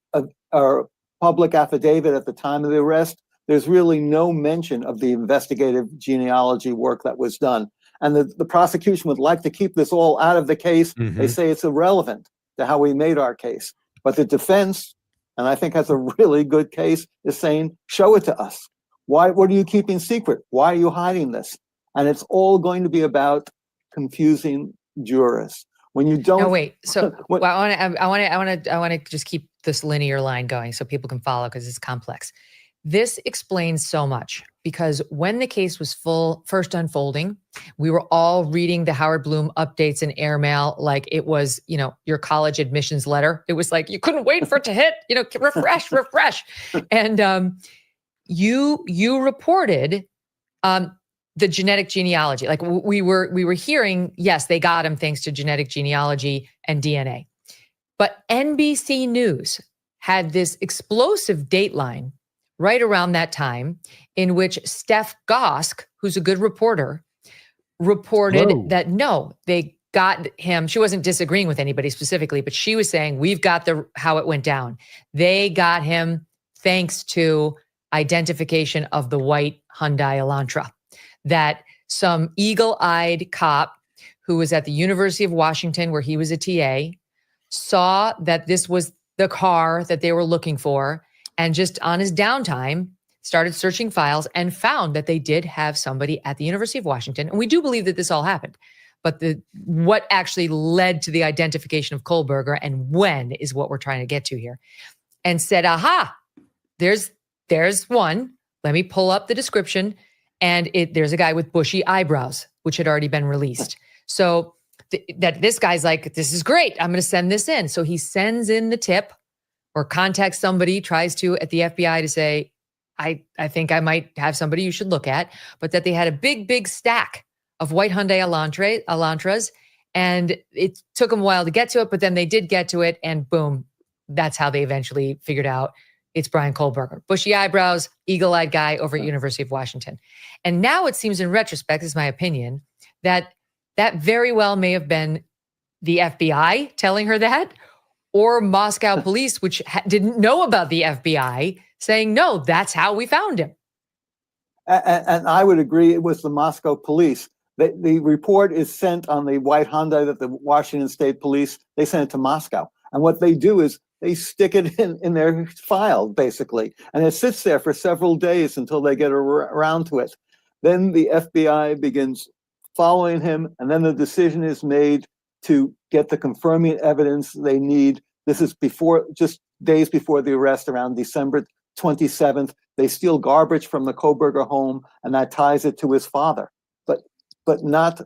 public affidavit at the time of the arrest, there's really no mention of the investigative genealogy work that was done. And the prosecution would like to keep this all out of the case. They say it's irrelevant to how we made our case. But the defense, and I think has a really good case, is saying, show it to us. What are you keeping secret? Why are you hiding this? And it's all going to be about confusing jurors. When you don't. No, wait. So well, I want to just keep this linear line going so people can follow because it's complex. This explains so much because when the case was first unfolding, we were all reading the Howard Bloom updates in airmail like it was, your college admissions letter. It was like you couldn't wait for it to hit, refresh. And you reported the genetic genealogy. Like we were hearing, yes, they got him thanks to genetic genealogy and DNA. But NBC News had this explosive dateline right around that time in which Steph Gosk, who's a good reporter, reported that no, they got him. She wasn't disagreeing with anybody specifically, but she was saying, we've got how it went down. They got him thanks to identification of the white Hyundai Elantra. That some eagle-eyed cop who was at the University of Washington, where he was a TA, saw that this was the car that they were looking for, and just on his downtime, started searching files and found that they did have somebody at the University of Washington. And we do believe that this all happened. But what actually led to the identification of Kohberger and when is what we're trying to get to here. And said, aha, there's one. Let me pull up the description. And there's a guy with bushy eyebrows, which had already been released. So that this guy's like, this is great. I'm going to send this in. So he sends in the tip or contacts somebody, tries to at the FBI to say, I think I might have somebody you should look at, but that they had a big stack of white Hyundai Elantras. And it took them a while to get to it, but then they did get to it. And boom, that's how they eventually figured out it's Bryan Kohberger, bushy eyebrows, eagle-eyed guy over at University of Washington. And now it seems in retrospect, is my opinion, that very well may have been the FBI telling her that, or Moscow police, which didn't know about the FBI, saying, no, that's how we found him. And I would agree it was the Moscow police. The report is sent on the white Hyundai that the Washington State Police, they sent it to Moscow. And what they do is they stick it in their file, basically. And it sits there for several days until they get around to it. Then the FBI begins following him, and then the decision is made to get the confirming evidence they need. This is just days before the arrest, around December 27th. They steal garbage from the Kohberger home, and that ties it to his father, but not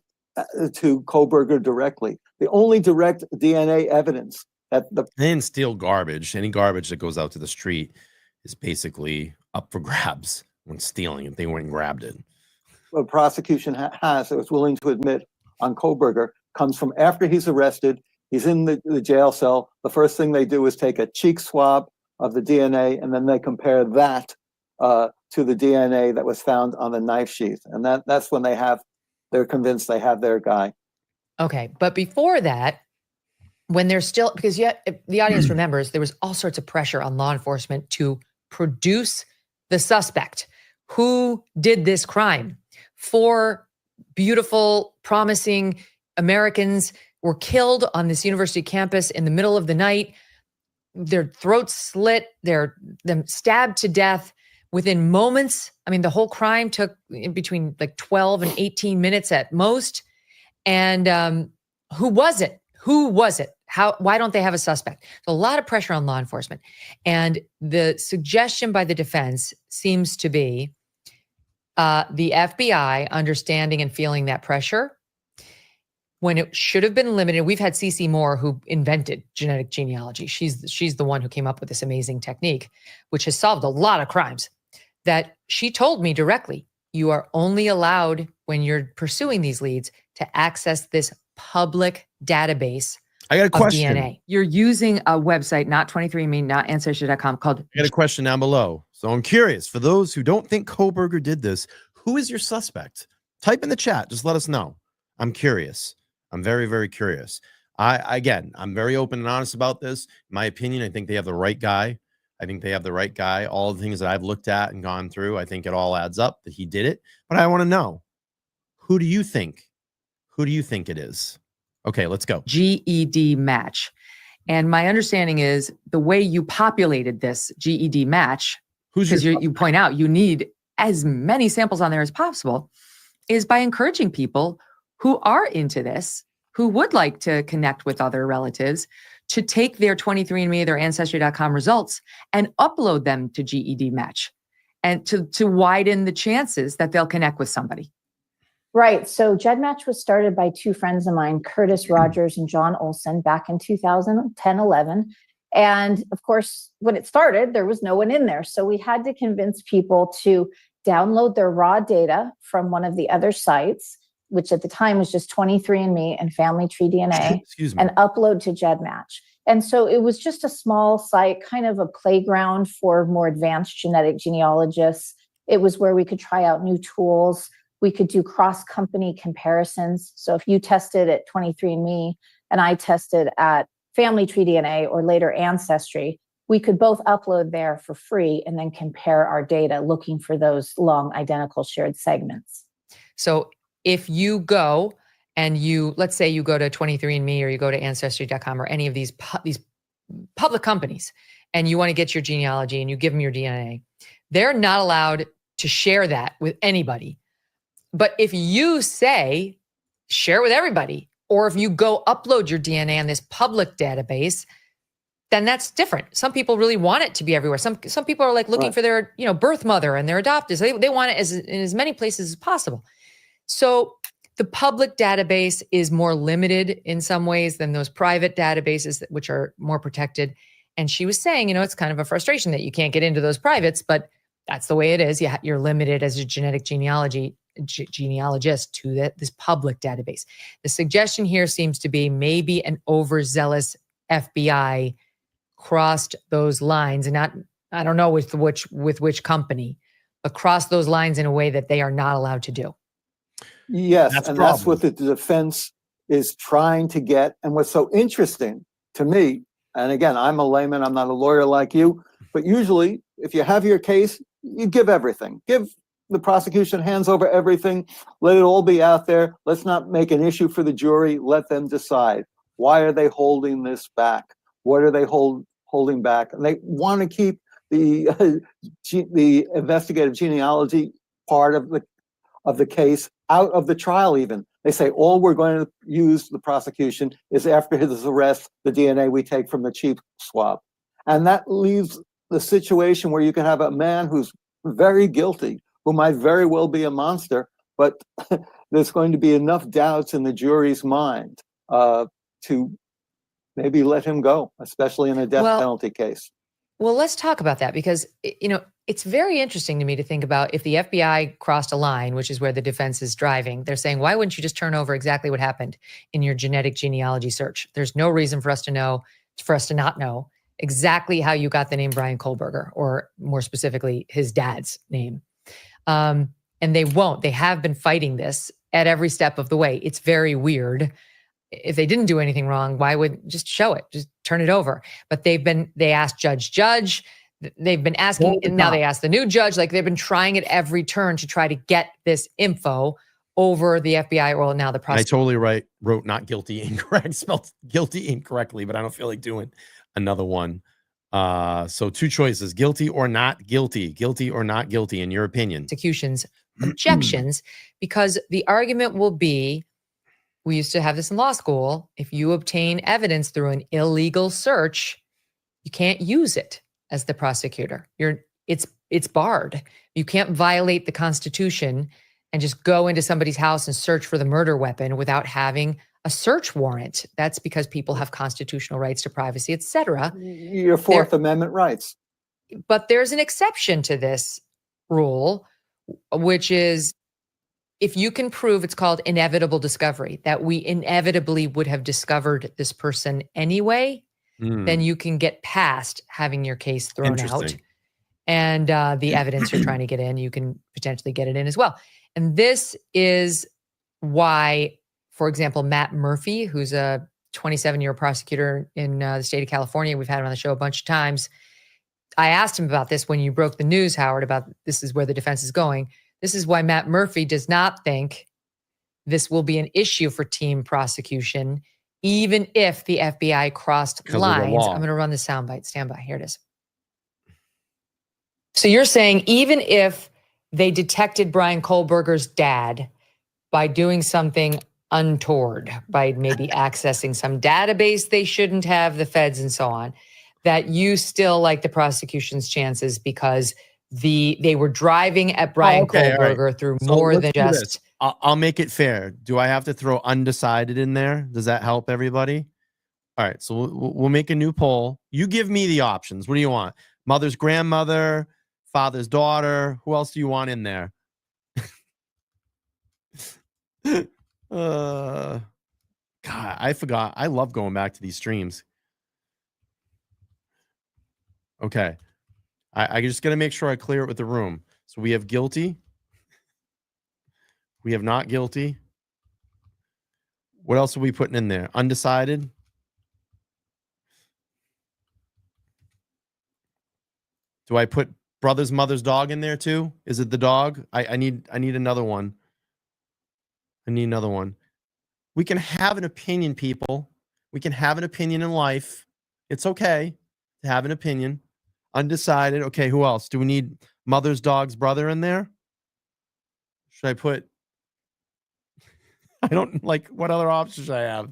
to Kohberger directly. The only direct DNA evidence that they didn't steal garbage. Any garbage that goes out to the street is basically up for grabs when stealing it. They went and grabbed it. The prosecution has, it was willing to admit on Kohberger, comes from after he's arrested. He's in the jail cell. The first thing they do is take a cheek swab of the DNA, and then they compare that to the DNA that was found on the knife sheath. And that's when they're convinced they have their guy. Okay. But before that, when they're still, because yet the audience remembers there was all sorts of pressure on law enforcement to produce the suspect who did this crime. 4 beautiful, promising Americans were killed on this university campus in the middle of the night. Their throats slit, them stabbed to death within moments. I mean, the whole crime took in between like 12 and 18 minutes at most. And who was it? Who was it? Why don't they have a suspect? So a lot of pressure on law enforcement. And the suggestion by the defense seems to be the FBI understanding and feeling that pressure when it should have been limited. We've had CeCe Moore, who invented genetic genealogy. She's the one who came up with this amazing technique, which has solved a lot of crimes. That she told me directly, you are only allowed when you're pursuing these leads to access this public database. I got a question. DNA. You're using a website, not 23andMe, not Ancestry.com, called. I got a question down below. So I'm curious, for those who don't think Kohberger did this, who is your suspect? Type in the chat. Just let us know. I'm curious. I'm very, very curious. I'm very open and honest about this. In my opinion, I think they have the right guy. All the things that I've looked at and gone through, I think it all adds up that he did it. But I want to know, who do you think? Who do you think it is? Okay, let's go. GED match. And my understanding is the way you populated this GED match, because you point out you need as many samples on there as possible, is by encouraging people who are into this, who would like to connect with other relatives, to take their 23andMe, their Ancestry.com results and upload them to GED match, and to widen the chances that they'll connect with somebody. Right. So GEDmatch was started by two friends of mine, Curtis Rogers and John Olson, back in 2010-11. And of course, when it started, there was no one in there. So we had to convince people to download their raw data from one of the other sites, which at the time was just 23andMe and Family Tree DNA, and upload to GEDmatch. And so it was just a small site, kind of a playground for more advanced genetic genealogists. It was where we could try out new tools. We could do cross-company comparisons. So if you tested at 23andMe and I tested at Family Tree DNA or later Ancestry, we could both upload there for free and then compare our data, looking for those long identical shared segments. So if you go and let's say you go to 23andMe or you go to Ancestry.com or any of these public companies, and you want to get your genealogy and you give them your DNA, they're not allowed to share that with anybody. But if you say, share with everybody, or if you go upload your DNA on this public database, then that's different. Some people really want it to be everywhere. Some people are like looking for their, birth mother and their adopters. They want it in as many places as possible. So the public database is more limited in some ways than those private databases, which are more protected. And she was saying, it's kind of a frustration that you can't get into those privates, but that's the way it is. You're limited as a genetic genealogist to this public database. The suggestion here seems to be maybe an overzealous FBI crossed those lines, and I don't know with which company, but crossed those lines in a way that they are not allowed to do. Yes, that's what the defense is trying to get. And what's so interesting to me, and again, I'm a layman, I'm not a lawyer like you, but usually if you have your case, you give everything. Give the prosecution hands over everything. Let it all be out there. Let's not make an issue for the jury. Let them decide. Why are they holding this back? What are they holding back? And they want to keep the investigative genealogy part of the case out of the trial even. They say all we're going to use, the prosecution, is after his arrest, the DNA we take from the cheek swab. And that leaves the situation where you can have a man who's very guilty, who might very well be a monster, but there's going to be enough doubts in the jury's mind to maybe let him go, especially in a death penalty case. Well, let's talk about that because, it's very interesting to me to think about if the FBI crossed a line, which is where the defense is driving. They're saying, why wouldn't you just turn over exactly what happened in your genetic genealogy search? There's no reason for us to not know exactly how you got the name Bryan Kohberger, or more specifically, his dad's name. And they won't. They have been fighting this at every step of the way. It's very weird. If they didn't do anything wrong, why would just show it? Just turn it over. But they asked Judge. They've been asking, and now they ask the new judge. Like, they've been trying at every turn to try to get this info over the FBI. Well, now the prosecutor. I totally wrote not guilty incorrect, spelled guilty incorrectly, but I don't feel like doing another one. So two choices: guilty or not guilty. Guilty or not guilty, in your opinion. Prosecution's objections, because the argument will be, we used to have this in law school. If you obtain evidence through an illegal search, you can't use it as the prosecutor. It's barred. You can't violate the Constitution and just go into somebody's house and search for the murder weapon without having a search warrant. That's because people have constitutional rights to privacy, et cetera. Your Fourth Amendment rights. But there's an exception to this rule, which is if you can prove, it's called inevitable discovery, that we inevitably would have discovered this person anyway, then you can get past having your case thrown out. And the evidence you're trying to get in, you can potentially get it in as well. And this is why, for example, Matt Murphy, who's a 27-year prosecutor in the state of California, we've had him on the show a bunch of times. I asked him about this when you broke the news, Howard, about this is where the defense is going. This is why Matt Murphy does not think this will be an issue for team prosecution, even if the FBI crossed lines. I'm going to run the soundbite. Stand by. Here it is. So you're saying even if they detected Bryan Kohberger's dad by doing something untoward, by maybe accessing some database they shouldn't have, the feds and so on, that you still like the prosecution's chances because they were driving at Bryan Kohberger through more than just... I'll make it fair. Do I have to throw undecided in there? Does that help everybody? All right, so we'll make a new poll. You give me the options. What do you want? Mother's grandmother, father's daughter. Who else do you want in there? God, I forgot. I love going back to these streams. Okay. I just got to make sure I clear it with the room. So we have guilty. We have not guilty. What else are we putting in there? Undecided. Do I put brother's mother's dog in there too? Is it the dog? I need another one. I need another one. We can have an opinion, people. We can have an opinion in life. It's okay to have an opinion. Undecided. Okay, who else? Do we need mother's dog's brother in there? Should I put... I don't like... What other options should I have?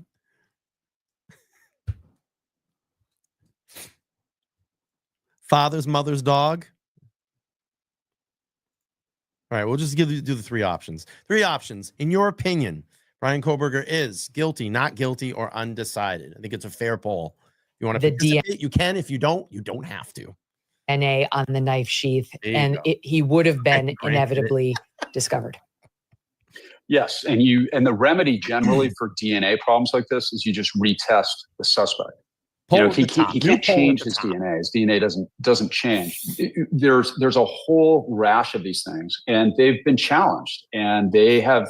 Father's mother's dog? All right, we'll just do the three options. Three options. In your opinion, Bryan Kohberger is guilty, not guilty, or undecided. I think it's a fair poll. You want to participate? You can. If you don't have to. DNA on the knife sheath, and he would have been inevitably discovered. Yes, and the remedy generally for DNA problems like this is you just retest the suspect. He can't change his DNA. His DNA doesn't change. There's a whole rash of these things, and they've been challenged, and they have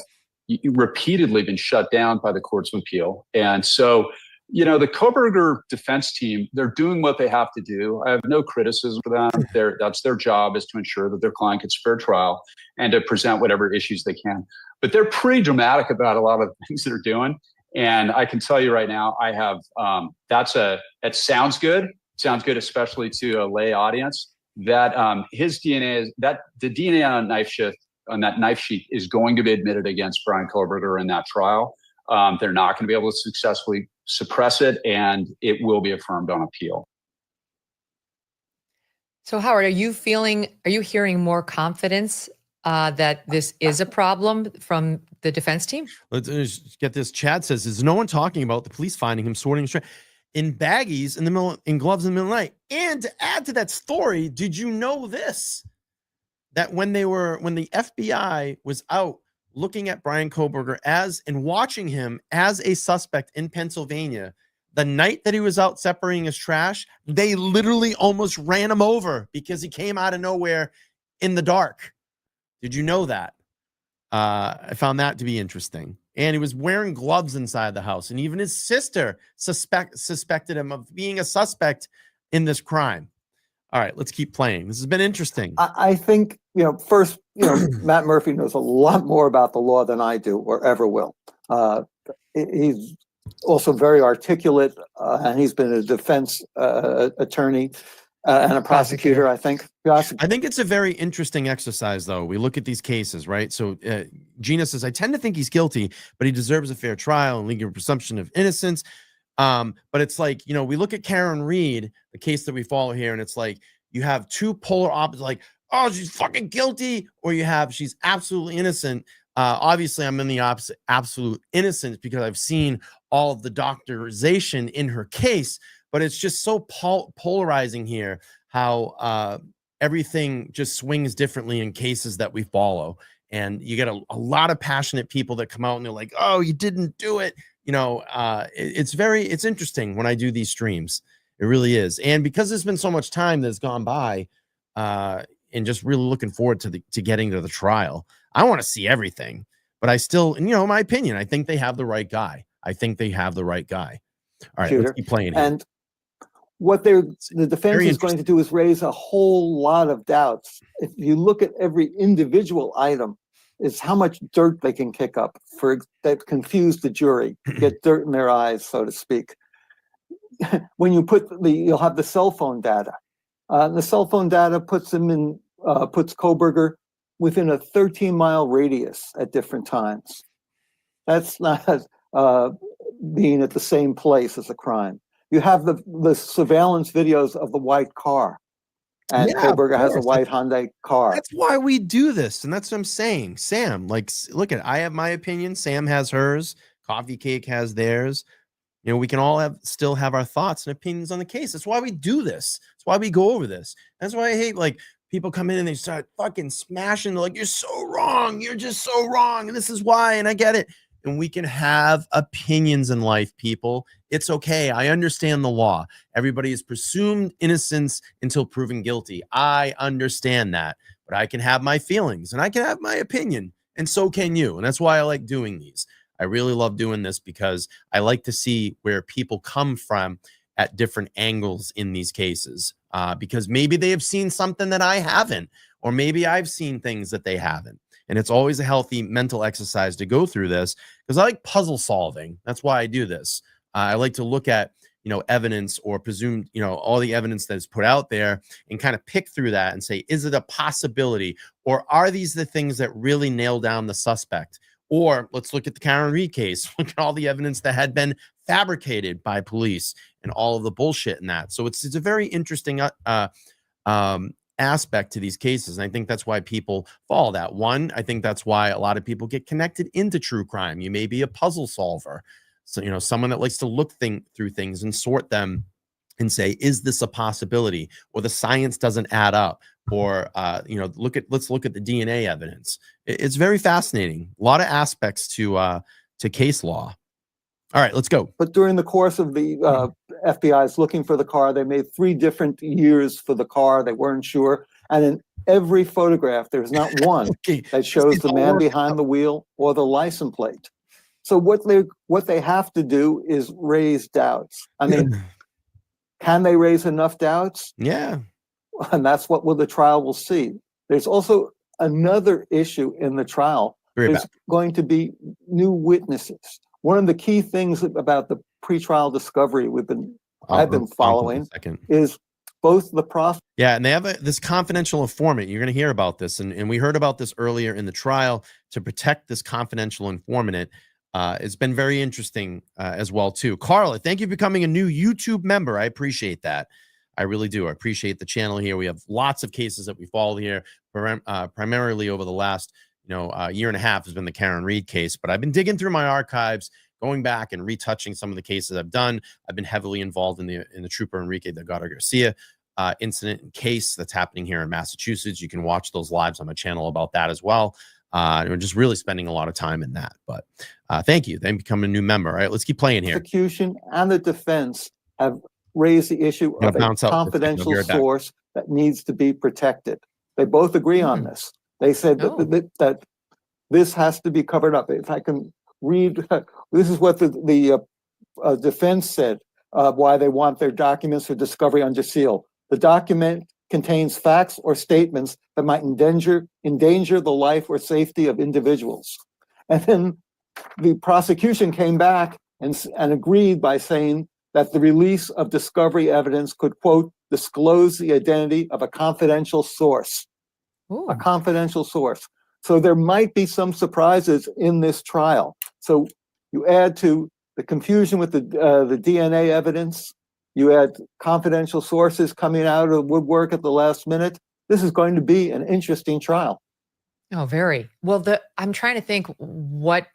repeatedly been shut down by the courts of appeal. And so, the Kohberger defense team, they're doing what they have to do. I have no criticism for them. That's their job, is to ensure that their client gets fair trial and to present whatever issues they can. But they're pretty dramatic about a lot of the things they're doing. And I can tell you right now, I have that sounds good. Sounds good, especially to a lay audience. That his DNA the DNA on that knife sheath is going to be admitted against Bryan Kohberger in that trial. They're not going to be able to successfully suppress it, and it will be affirmed on appeal. So, Howard, are you hearing more confidence that this is a problem from the defense team? Let's get this. Chad says, is no one talking about the police finding him sorting in baggies in gloves in the middle of the night? And to add to that story, did you know this? That when the FBI was out looking at Bryan Kohberger and watching him as a suspect in Pennsylvania, the night that he was out separating his trash, they literally almost ran him over because he came out of nowhere in the dark. Did you know that? I found that to be interesting. And he was wearing gloves inside the house. And even his sister suspected him of being a suspect in this crime. All right, let's keep playing. This has been interesting. I think, first, Matt Murphy knows a lot more about the law than I do or ever will. He's also very articulate, and he's been a defense attorney. and a prosecutor, I think. I think it's a very interesting exercise, though. We look at these cases, right? So Gina says, I tend to think he's guilty, but he deserves a fair trial and legal presumption of innocence. But it's like, you know, we look at Karen Reed, the case that we follow here, and it's like you have two polar opposites, like, oh, she's fucking guilty, or you have she's absolutely innocent. Obviously, I'm in the opposite, absolute innocence, because I've seen all of the doctorization in her case, but it's just so polarizing here how everything just swings differently in cases that we follow. And you get a lot of passionate people that come out and they're like, oh, you didn't do it. You know, it's interesting when I do these streams. It really is. And because there's been so much time that's gone by, and just really looking forward to getting to the trial, I want to see everything. But I still, you know, my opinion, I think they have the right guy. All right, let's keep playing here. And what the defense is going to do is raise a whole lot of doubts. If you look at every individual item, is how much dirt they can kick up that confuse the jury, get dirt in their eyes, so to speak. When you put you'll have the cell phone data. The cell phone data puts Kohberger within a 13-mile radius at different times. That's not being at the same place as a crime. You have the surveillance videos of the white car, and Kohberger has a white Hyundai car. That's why we do this, and that's what I'm saying. Sam, like, look at, I have my opinion. Sam has hers. Coffee Cake has theirs. You know, we can all still have our thoughts and opinions on the case. That's why we do this. That's why we go over this. That's why I hate, like, people come in and they start fucking smashing. They're like, you're so wrong. You're just so wrong. And this is why. And I get it. And we can have opinions in life, people. It's okay. I understand the law. Everybody is presumed innocence until proven guilty. I understand that. But I can have my feelings and I can have my opinion. And so can you. And that's why I like doing these. I really love doing this because I like to see where people come from at different angles in these cases, because maybe they have seen something that I haven't, or maybe I've seen things that they haven't. And it's always a healthy mental exercise to go through this, because I like puzzle solving. That's why I do this. I like to look at, you know, evidence or presumed, you know, all the evidence that's put out there and kind of pick through that and say, is it a possibility, or are these the things that really nail down the suspect? Or let's look at the Karen Reed case. Look at all the evidence that had been fabricated by police and all of the bullshit in that. So it's a very interesting aspect to these cases. And I think that's why people follow that. One, I think that's why a lot of people get connected into true crime. You may be a puzzle solver. So, you know, someone that likes to look through things and sort them and say, is this a possibility? Or the science doesn't add up. Or, you know, let's look at the DNA evidence. It's very fascinating. A lot of aspects to case law. All right, let's go. But during the course of the FBI's looking for the car, they made 3 different years for the car. They weren't sure. And in every photograph, there's not one that shows the man behind the wheel or the license plate. So what they have to do is raise doubts. I mean, can they raise enough doubts? Yeah. And that's what the trial will see. There's also another issue in the trial. There's going to be new witnesses. One of the key things about the pretrial discovery I've been following is both the prosecutor. Yeah, and they have this confidential informant. You're going to hear about this, and we heard about this earlier in the trial to protect this confidential informant. It's been very interesting as well too. Carla, thank you for becoming a new YouTube member. I appreciate that. I really do. I appreciate the channel here. We have lots of cases that we follow here, primarily over the last year and a half has been the Karen Reed case. But I've been digging through my archives, going back and retouching some of the cases I've done. I've been heavily involved in the Trooper Enrique Delgado Garcia incident and case that's happening here in Massachusetts. You can watch those lives on my channel about that as well. We're just really spending a lot of time in that. But thank you. Then become a new member. All right, let's keep playing here. The prosecution and the defense have raised the issue of a confidential source that needs to be protected. They both agree on this. They said that this has to be covered up. If I can read, this is what the defense said, why they want their documents for discovery under seal. The document contains facts or statements that might endanger the life or safety of individuals. And then the prosecution came back and agreed by saying that the release of discovery evidence could, quote, disclose the identity of a confidential source. Ooh. A confidential source. So there might be some surprises in this trial. So you add to the confusion with the DNA evidence, you add confidential sources coming out of the woodwork at the last minute. This is going to be an interesting trial. Oh, very. Well, I'm trying to think what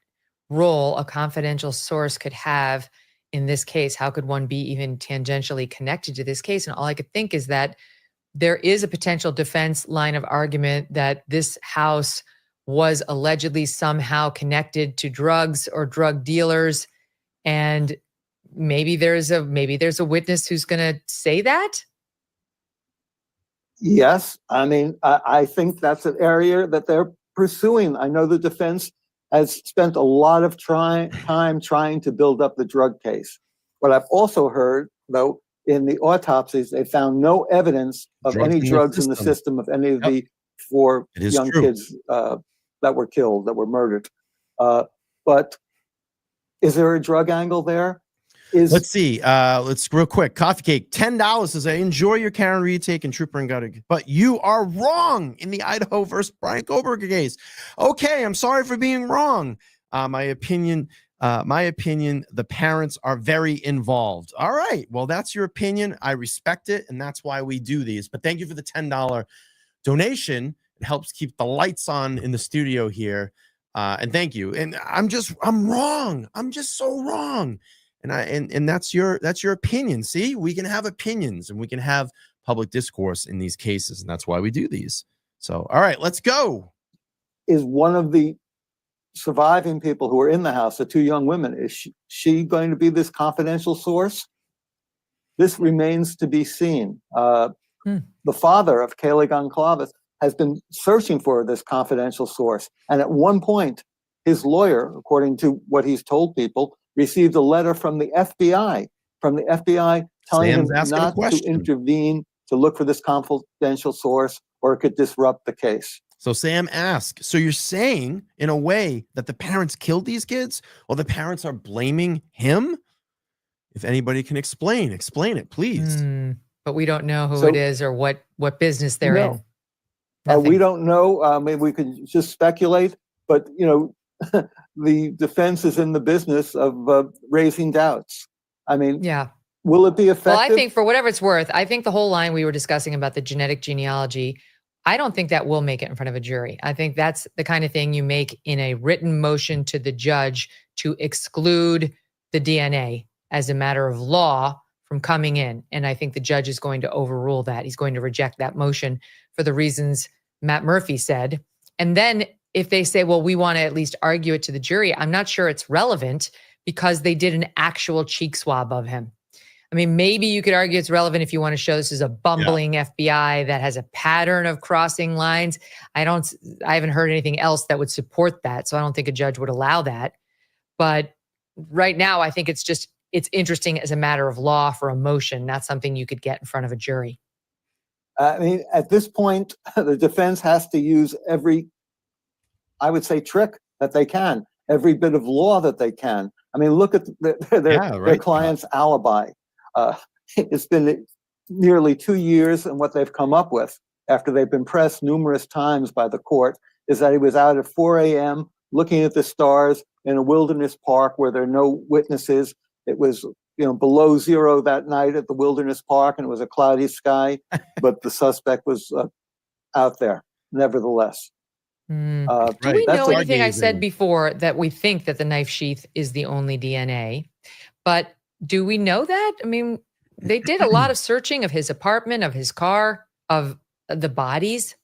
role a confidential source could have in this case. How could one be even tangentially connected to this case? And all I could think is that there is a potential defense line of argument that this house was allegedly somehow connected to drugs or drug dealers. And maybe there's a witness who's going to say that. Yes. I mean, I think that's an area that they're pursuing. I know the defense has spent a lot of time trying to build up the drug case. What I've also heard, though, in the autopsies, they found no evidence of any drugs in the system of any of the 4 young kids that were killed, that were murdered. But is there a drug angle there? Let's see. Let's real quick. Coffee Cake, $10 says, I enjoy your Karen Reed take and Trooper and Guttig, but you are wrong in the Idaho versus Bryan Kohberger case. Okay, I'm sorry for being wrong. My opinion, the parents are very involved. All right. Well, that's your opinion. I respect it, and that's why we do these. But thank you for the $10 donation. It helps keep the lights on in the studio here. And thank you. And I'm wrong. I'm just so wrong. And that's your opinion. See, we can have opinions and we can have public discourse in these cases, and that's why we do these. So, all right, let's go. Is one of the surviving people who were in the house, the 2 young women, is she going to be this confidential source? This remains to be seen. The father of Kaylee Goncalves has been searching for this confidential source, and at one point, his lawyer, according to what he's told people, received a letter from the FBI, telling him not to intervene, to look for this confidential source, or it could disrupt the case. So Sam asked, so you're saying in a way that the parents killed these kids, or the parents are blaming him? If anybody can explain it, please. But we don't know who it is or what business they're in. We don't know. Maybe we could just speculate, but the defense is in the business of raising doubts. I mean, will it be effective? Well, I think for whatever it's worth, I think the whole line we were discussing about the genetic genealogy, I don't think that will make it in front of a jury. I think that's the kind of thing you make in a written motion to the judge to exclude the DNA as a matter of law from coming in. And I think the judge is going to overrule that. He's going to reject that motion for the reasons Matt Murphy said. And then if they say, well, we want to at least argue it to the jury, I'm not sure it's relevant because they did an actual cheek swab of him. I mean, maybe you could argue it's relevant if you want to show this is a bumbling FBI that has a pattern of crossing lines. I haven't heard anything else that would support that. So I don't think a judge would allow that. But right now, I think it's interesting as a matter of law for a motion, not something you could get in front of a jury. I mean, at this point, the defense has to use every, I would say, trick that they can, every bit of law that they can. I mean, look at their client's alibi. It's been nearly 2 years, and what they've come up with after they've been pressed numerous times by the court is that he was out at 4 a.m. looking at the stars in a wilderness park where there are no witnesses. It was below zero that night at the wilderness park, and it was a cloudy sky, but the suspect was out there nevertheless. Do we know anything? I said before that we think that the knife sheath is the only DNA, but do we know that? I mean, they did a lot of searching of his apartment, of his car, of the bodies.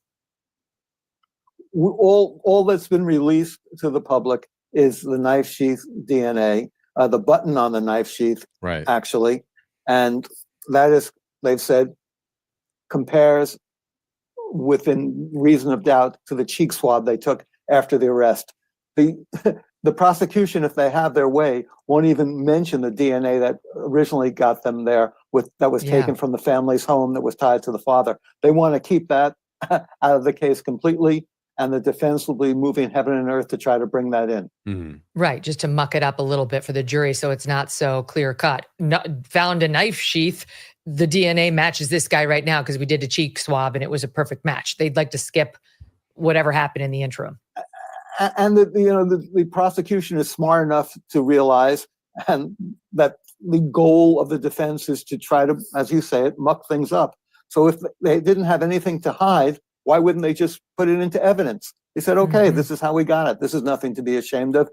All that's been released to the public is the knife sheath DNA, the button on the knife sheath, actually. And that is, they've said, compares within reason of doubt to the cheek swab they took after the arrest. The prosecution, if they have their way, won't even mention the DNA that originally got them there, that was taken from the family's home that was tied to the father. They want to keep that out of the case completely, and the defense will be moving heaven and earth to try to bring that in. Mm-hmm. Right, just to muck it up a little bit for the jury so it's not so clear cut. Found a knife sheath the DNA matches this guy right now because we did a cheek swab and it was a perfect match. They'd like to skip whatever happened in the interim. And the prosecution is smart enough to realize and that the goal of the defense is to try to, as you say it, muck things up. So if they didn't have anything to hide, why wouldn't they just put it into evidence? They said, okay, this is how we got it. This is nothing to be ashamed of,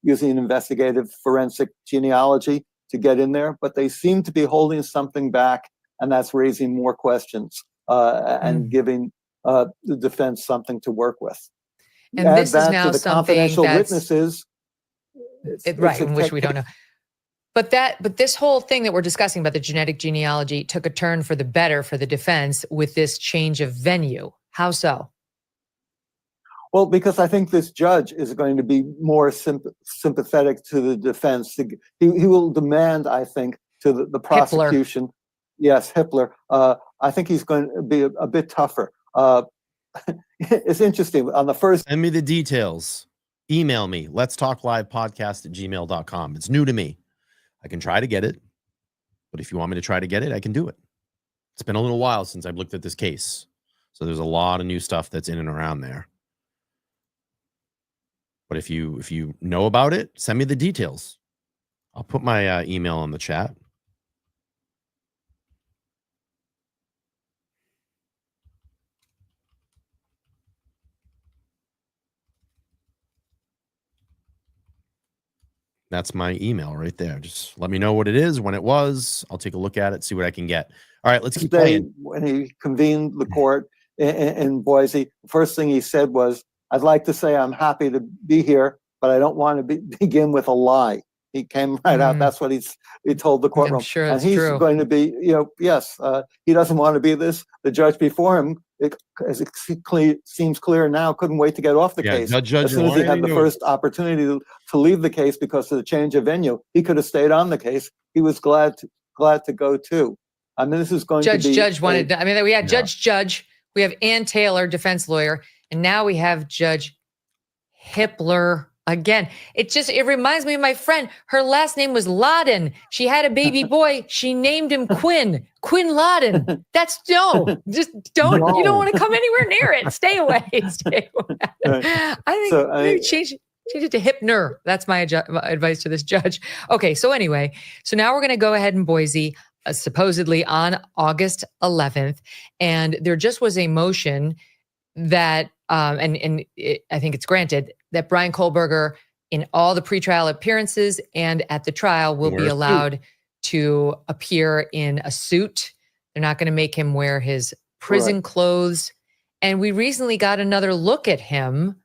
using an investigative forensic genealogy to get in there. But they seem to be holding something back, and that's raising more questions and giving the defense something to work with. And Add this is that now to the something confidential that's witnesses. right, in which we don't know. But this whole thing that we're discussing about the genetic genealogy took a turn for the better for the defense with this change of venue. How so? Well, because I think this judge is going to be more sympathetic to the defense. He will demand, I think, to the prosecution. Hippler. Yes, Hippler. I think he's going to be a bit tougher. It's interesting. On the first, send me the details. Email me. Let's talk live podcast at gmail.com. It's new to me. I can try to get it, but if you want me to try to get it, I can do it. It's been a little while since I've looked at this case, so there's a lot of new stuff that's in and around there. But if you know about it, send me the details. I'll put my email in the chat. That's my email right there. Just let me know what it is, when it was. I'll take a look at it, see what I can get. All right, let's keep playing. When he convened the court in Boise, the first thing he said was, I'd like to say I'm happy to be here, but I don't want to begin with a lie. He came right out. That's what he told the courtroom. I'm sure and he's true. Going to be, yes, he doesn't want to be this. The judge before him, as it seems clear now, couldn't wait to get off the case. Judge, as soon as he had the first opportunity to leave the case because of the change of venue, he could have stayed on the case. He was glad to go too. I mean, this is going to be Judge wanted. We had Judge. We have Ann Taylor, defense lawyer, and now we have Judge Hippler. Again, it reminds me of my friend. Her last name was Laden. She had a baby boy. She named him Quinn Laden. Just don't. No. You don't want to come anywhere near it. Stay away. Stay away. I think maybe change it to Hypner. That's my advice to this judge. Okay, so anyway, now we're going to go ahead in Boise, supposedly on August 11th, and there just was a motion that, I think it's granted, that Bryan Kohberger, in all the pretrial appearances and at the trial, will be allowed to appear in a suit. They're not going to make him wear his prison clothes. And we recently got another look at him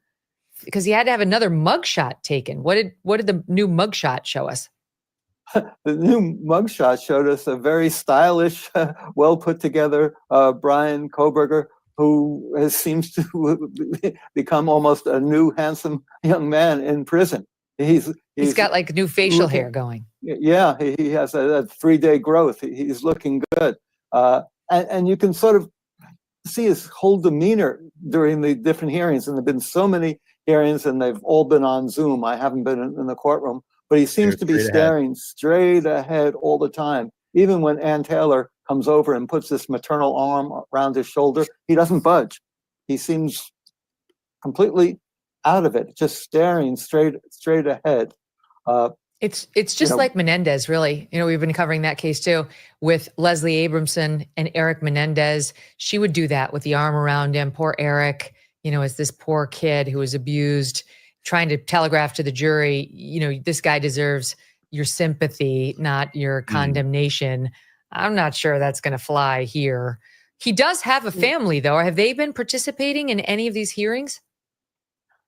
because he had to have another mugshot taken. What did the new mugshot show us? The new mugshot showed us a very stylish, well put together Bryan Kohberger, who seems to become almost a new handsome young man in prison. He's got like new facial hair going. Yeah, he has a 3-day growth. He's looking good. And you can sort of see his whole demeanor during the different hearings. And there have been so many hearings and they've all been on Zoom. I haven't been in the courtroom, but he seems to be staring straight ahead all the time. Even when Ann Taylor comes over and puts this maternal arm around his shoulder, he doesn't budge. He seems completely out of it, just staring straight ahead. It's just like Menendez, really. We've been covering that case too with Leslie Abramson and Eric Menendez. She would do that with the arm around him. Poor Eric, as this poor kid who was abused, trying to telegraph to the jury, this guy deserves your sympathy, not your condemnation. I'm not sure that's going to fly here. He does have a family, though. Have they been participating in any of these hearings?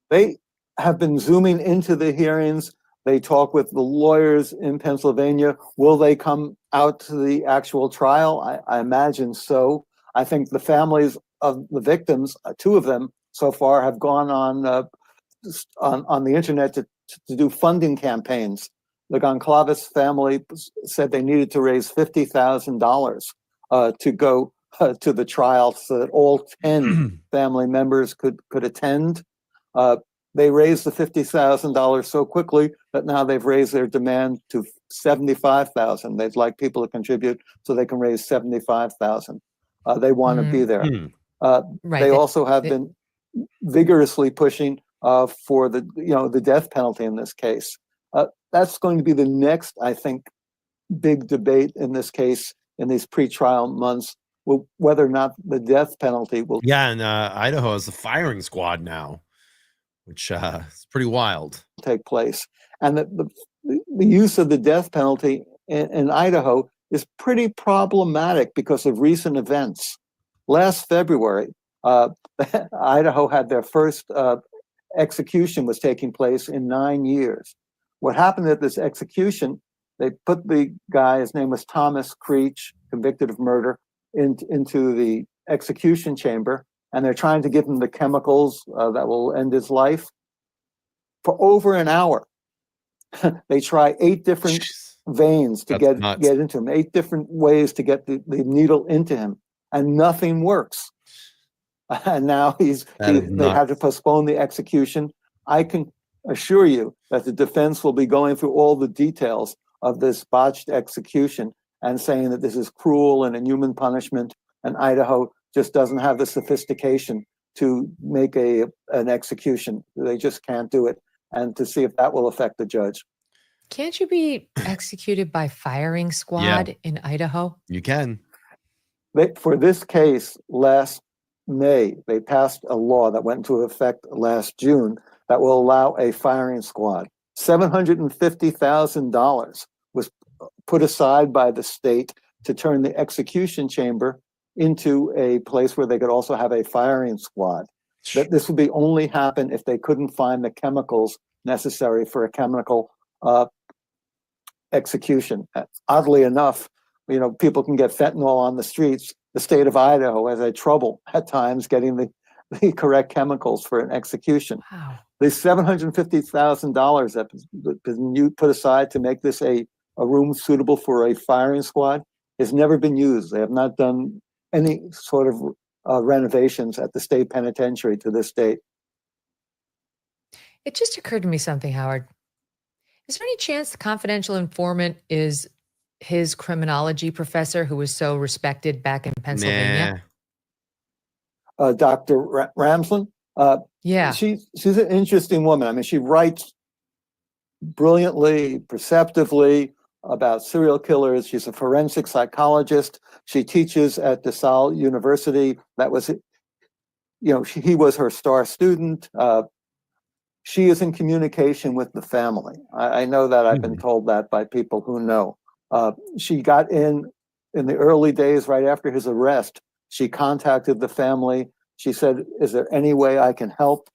They have been Zooming into the hearings. They talk with the lawyers in Pennsylvania. Will they come out to the actual trial? I imagine so. I think the families of the victims, 2 of them so far, have gone on the internet to do funding campaigns. The Goncalves family said they needed to raise $50,000 to go to the trial so that all 10 family members could attend. They raised the $50,000 so quickly that now they've raised their demand to 75,000. They'd like people to contribute so they can raise 75,000. They want to be there. Right. They also have been vigorously pushing for the death penalty in this case. That's going to be the next, I think, big debate in this case in these pre-trial months, whether or not the death penalty will. Yeah, and Idaho has a firing squad now, which is pretty wild. Take place, and the use of the death penalty in Idaho is pretty problematic because of recent events. Last February, Idaho had their first execution was taking place in 9 years. What happened at this execution, they put the guy, his name was Thomas Creech, convicted of murder, into the execution chamber, and they're trying to give him the chemicals that will end his life. For over an hour, they try 8 different veins to get into him, 8 different ways to get the needle into him, and nothing works. And now they have to postpone the execution. I can assure you that the defense will be going through all the details of this botched execution and saying that this is cruel and inhuman punishment, and Idaho just doesn't have the sophistication to make an execution. They just can't do it, and to see if that will affect the judge. Can't you be executed by firing squad in Idaho? You can. For this case, last May, they passed a law that went into effect last June that will allow a firing squad. $750,000 was put aside by the state to turn the execution chamber into a place where they could also have a firing squad. That this would only happen if they couldn't find the chemicals necessary for a chemical execution. Oddly enough, people can get fentanyl on the streets. The state of Idaho has had trouble at times getting the correct chemicals for an execution. Wow. The $750,000 that has been put aside to make this a room suitable for a firing squad has never been used. They have not done any sort of renovations at the state penitentiary to this date. It just occurred to me something, Howard. Is there any chance the confidential informant is his criminology professor who was so respected back in Pennsylvania? Dr. Ramslin? Yeah. She's an interesting woman. I mean, she writes brilliantly, perceptively about serial killers. She's a forensic psychologist. She teaches at DeSalle University. That was, he was her star student. She is in communication with the family. I know that. I've been told that by people who know. She got in the early days, right after his arrest. She contacted the family. She said, "Is there any way I can help?"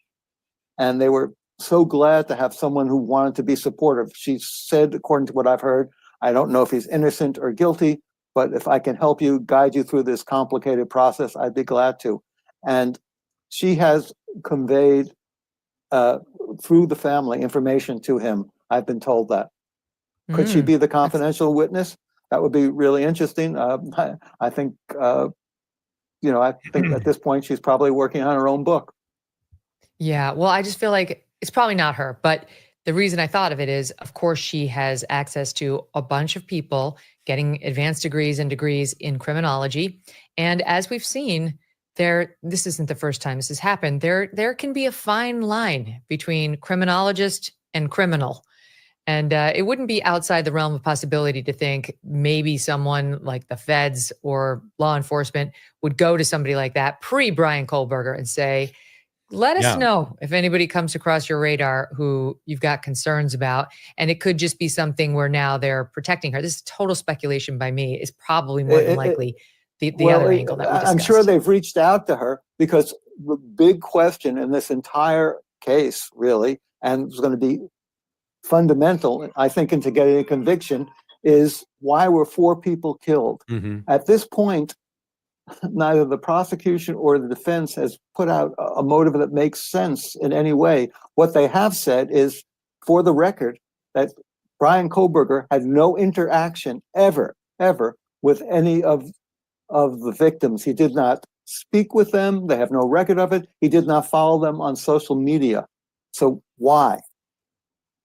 And they were so glad to have someone who wanted to be supportive. She said, according to what I've heard, "I don't know if he's innocent or guilty, but if I can help you, guide you through this complicated process, I'd be glad to." And she has conveyed through the family information to him. I've been told that. Could she be the confidential witness? That would be really interesting. I think at this point she's probably working on her own book. Yeah. Well, I just feel like it's probably not her, but the reason I thought of it is, of course, she has access to a bunch of people getting advanced degrees and degrees in criminology. And as we've seen, this isn't the first time this has happened. There can be a fine line between criminologist and criminal. And it wouldn't be outside the realm of possibility to think maybe someone like the feds or law enforcement would go to somebody like that pre-Bryan Kohberger and say, let us know if anybody comes across your radar who you've got concerns about. And it could just be something where now they're protecting her. This is total speculation by me. It's probably more than likely the other angle that we discussed. I'm sure they've reached out to her because the big question in this entire case, really, and it's going to be fundamental, I think, into getting a conviction, is why were 4 people killed? At this point, neither the prosecution or the defense has put out a motive that makes sense in any way. What they have said is, for the record, that Bryan Kohberger had no interaction ever with any of the victims. He did not speak with them. They have no record of it. He did not follow them on social media. So why?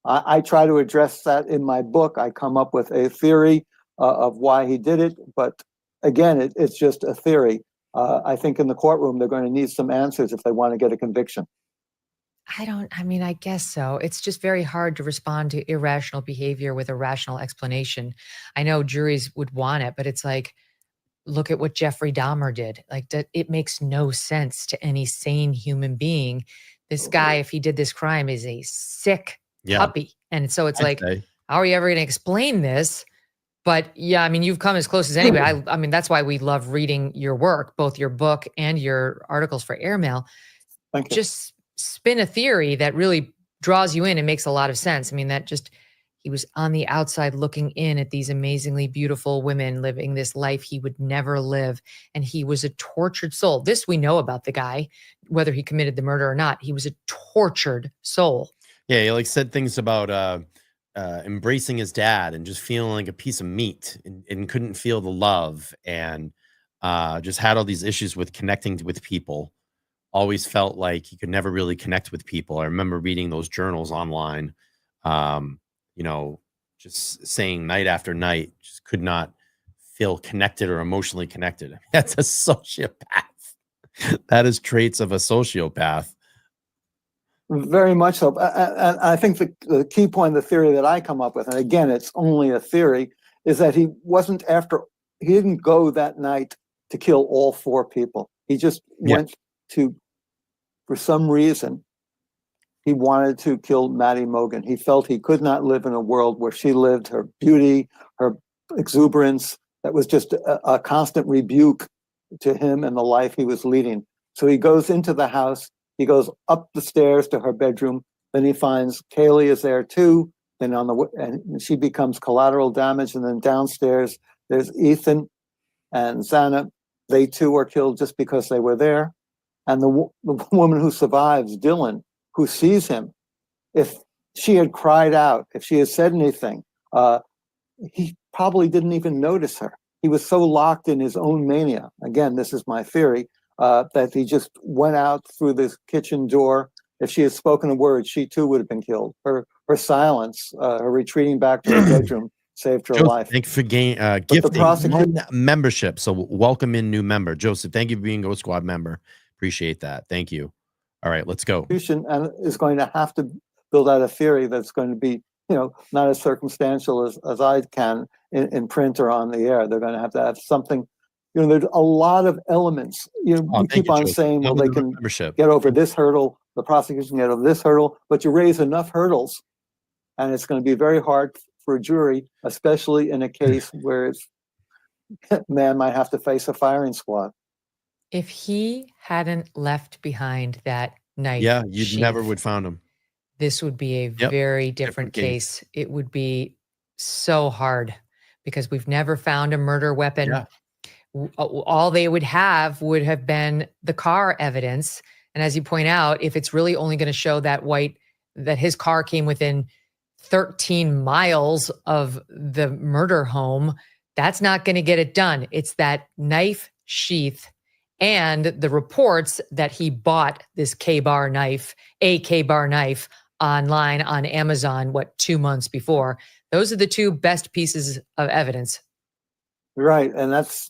I try to address that in my book. I come up with a theory of why he did it, but again, it's just a theory. I think in the courtroom, they're going to need some answers if they want to get a conviction. I guess so. It's just very hard to respond to irrational behavior with a rational explanation. I know juries would want it, but it's like, look at what Jeffrey Dahmer did. Like, it makes no sense to any sane human being. This guy, if he did this crime, is a sick puppy. And so it's how are you ever going to explain this? But yeah, I mean, you've come as close as anybody. I mean, that's why we love reading your work, both your book and your articles for Airmail. Thank you. Just spin a theory that really draws you in and makes a lot of sense. I mean, he was on the outside looking in at these amazingly beautiful women living this life he would never live. And he was a tortured soul. This we know about the guy, whether he committed the murder or not. He was a tortured soul. Yeah, he said things about embracing his dad and just feeling like a piece of meat and couldn't feel the love, and just had all these issues with connecting with people. Always felt like he could never really connect with people. I remember reading those journals online, just saying night after night, just could not feel connected or emotionally connected. That's a sociopath. That is traits of a sociopath. Very much so. And I think the key point of the theory that I come up with, and again, it's only a theory, is that he didn't go that night to kill all 4 people. He just went to, for some reason, he wanted to kill Maddie Mogen. He felt he could not live in a world where she lived, her beauty, her exuberance, that was just a constant rebuke to him and the life he was leading. So he goes into the house, he goes up the stairs to her bedroom, then he finds Kaylee is there too, then and she becomes collateral damage, and then downstairs there's Ethan and Xana. They too are killed just because they were there. And the woman who survives, Dylan, who sees him, if she had cried out, if she had said anything, he probably didn't even notice her. He was so locked in his own mania. Again, this is my theory, that he just went out through this kitchen door. If she had spoken a word, she too would have been killed. Her silence, her retreating back to her bedroom, saved her life. Thanks for gifting membership. So welcome in new member. Joseph, thank you for being a Ghost Squad member. Appreciate that. Thank you. All right, let's go. And is going to have to build out a theory that's going to be, not as circumstantial as I can in print or on the air. They're going to have something. There's a lot of elements. We keep on saying, well, they can get over this hurdle, the prosecution can get over this hurdle, but you raise enough hurdles, and it's going to be very hard for a jury, especially in a case where man might have to face a firing squad. If he hadn't left behind that knife, you never would found him. This would be a very different case. It would be so hard because we've never found a murder weapon. Yeah. All they would have been the car evidence. And as you point out, if it's really only going to show that his car came within 13 miles of the murder home, that's not going to get it done. It's that knife sheath and the reports that he bought this K-bar knife online on Amazon, 2 months before. Those are the 2 best pieces of evidence. Right. And that's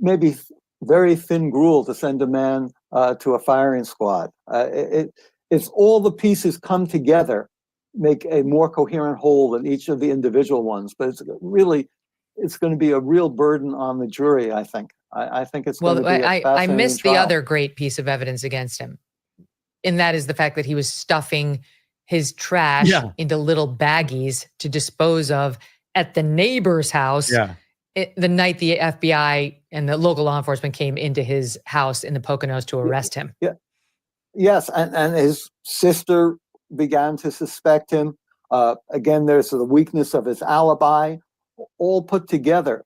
maybe very thin gruel to send a man to a firing squad. It's all the pieces come together, make a more coherent whole than each of the individual ones. But it's going to be a real burden on the jury, I think. I think it's going to be a fascinating I missed trial. The other great piece of evidence against him. And that is the fact that he was stuffing his trash into little baggies to dispose of at the neighbor's house. Yeah. The night the FBI and the local law enforcement came into his house in the Poconos to arrest him. Yeah. Yes. And his sister began to suspect him. Again, there's the weakness of his alibi. All put together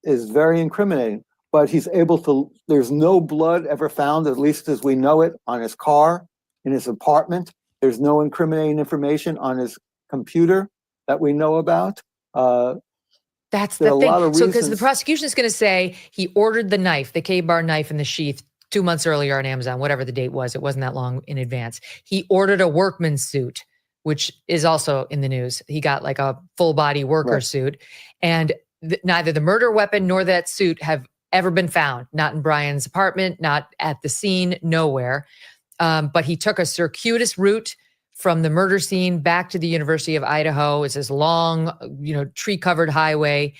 is very incriminating. But he's able to, there's no blood ever found, at least as we know it, on his car, in his apartment. There's no incriminating information on his computer that we know about. That's the thing. So because the prosecution is going to say he ordered the knife, the K-bar knife in the sheath 2 months earlier on Amazon, whatever the date was. It wasn't that long in advance. He ordered a workman's suit which is also in the news. He got like a full body worker suit, and neither the murder weapon nor that suit have ever been found. Not in Bryan's apartment, not at the scene, nowhere. But he took a circuitous route from the murder scene back to the University of Idaho. It's this long, tree-covered highway.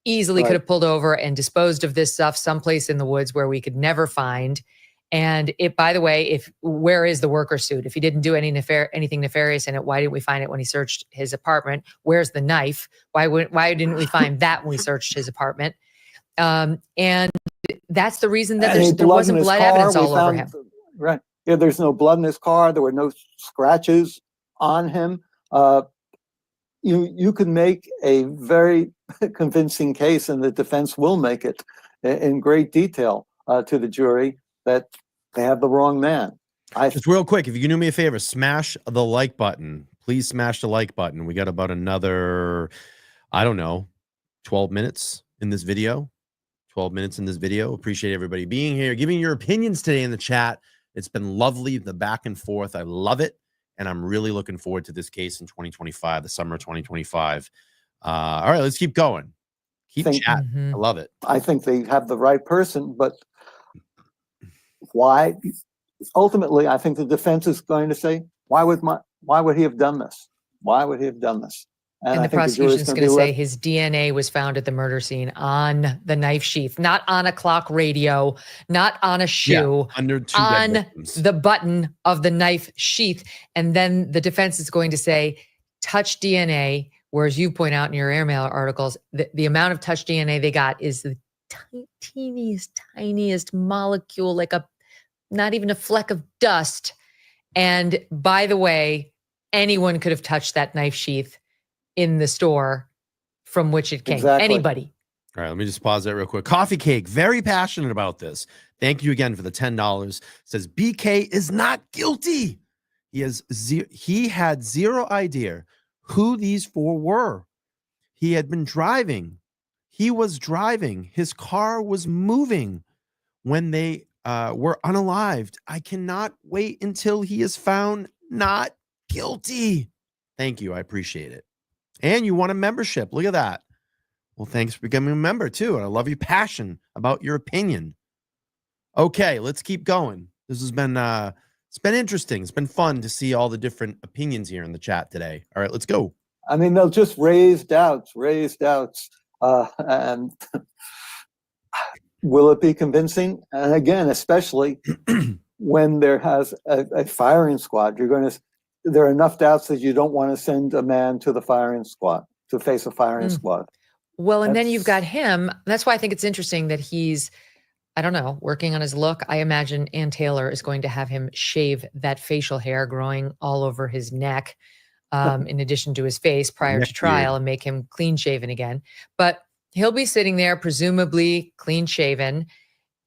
Easily could have pulled over and disposed of this stuff someplace in the woods where we could never find. And by the way, where is the worker suit? If he didn't do anything nefarious in it, why didn't we find it when he searched his apartment? Where's the knife? Why didn't we find that when we searched his apartment? And that's the reason that there wasn't blood evidence all over him. Right. Yeah, there's no blood in his car. There were no scratches on him. You can make a very convincing case, and the defense will make it in great detail to the jury, that they have the wrong man. Just real quick, if you can do me a favor, smash the like button. Please smash the like button. We got about another, 12 minutes in this video. 12 minutes in this video. Appreciate everybody being here, giving your opinions today in the chat. It's been lovely, the back and forth. I love it. And I'm really looking forward to this case in 2025, the summer of 2025. All right, let's keep going. Keep chatting. I love it. I think they have the right person, but why? Ultimately, I think the defense is going to say, why would he have done this? Why would he have done this? And the prosecution is going to say his DNA was found at the murder scene on the knife sheath, not on a clock radio, not on a shoe, on the button of the knife sheath. And then the defense is going to say touch DNA, whereas you point out in your airmail articles, the amount of touch DNA they got is the tiniest molecule, like not even a fleck of dust. And by the way, anyone could have touched that knife sheath in the store from which it came. Exactly. Anybody. All right, let me just pause that real quick. Coffee Cake, very passionate about this. Thank you again for the $10. Says BK is not guilty. He had zero idea who these four were. He had been driving. He was driving. His car was moving when they were unalived. I cannot wait until he is found not guilty. Thank you. I appreciate it. And you want a membership. Look at that. Well, thanks for becoming a member too. And I love your passion about your opinion. Okay, let's keep going. This has been it's been interesting. It's been fun to see all the different opinions here in the chat today. All right, let's go. I mean, they'll just raise doubts. And will it be convincing? And again, especially when there has a firing squad, there are enough doubts that you don't want to send a man to the firing squad, to face a firing squad. Well, and then you've got him. That's why I think it's interesting that he's, working on his look. I imagine Ann Taylor is going to have him shave that facial hair growing all over his neck, in addition to his face prior to trial, and make him clean shaven again. But he'll be sitting there, presumably clean shaven.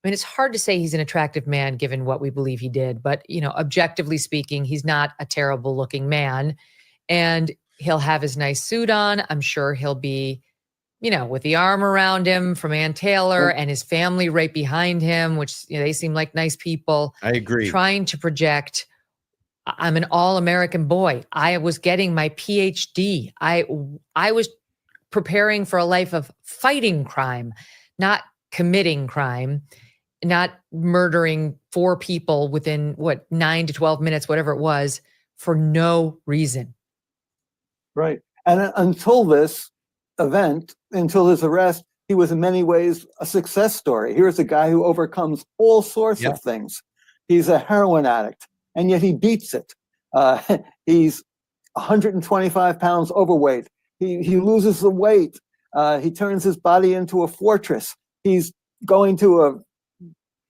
I mean, it's hard to say he's an attractive man given what we believe he did, but objectively speaking, he's not a terrible looking man, and he'll have his nice suit on. I'm sure he'll be, with the arm around him from Ann Taylor and his family right behind him, which they seem like nice people. I agree. Trying to project, I'm an all-American boy. I was getting my PhD. I was preparing for a life of fighting crime, not committing crime. Not murdering 4 people within 9 to 12 minutes, whatever it was, for no reason. Right. And until this event, until his arrest, he was in many ways a success story. Here's a guy who overcomes all sorts of things. He's a heroin addict, and yet he beats it. He's 125 pounds overweight. He loses the weight. He turns his body into a fortress. He's going to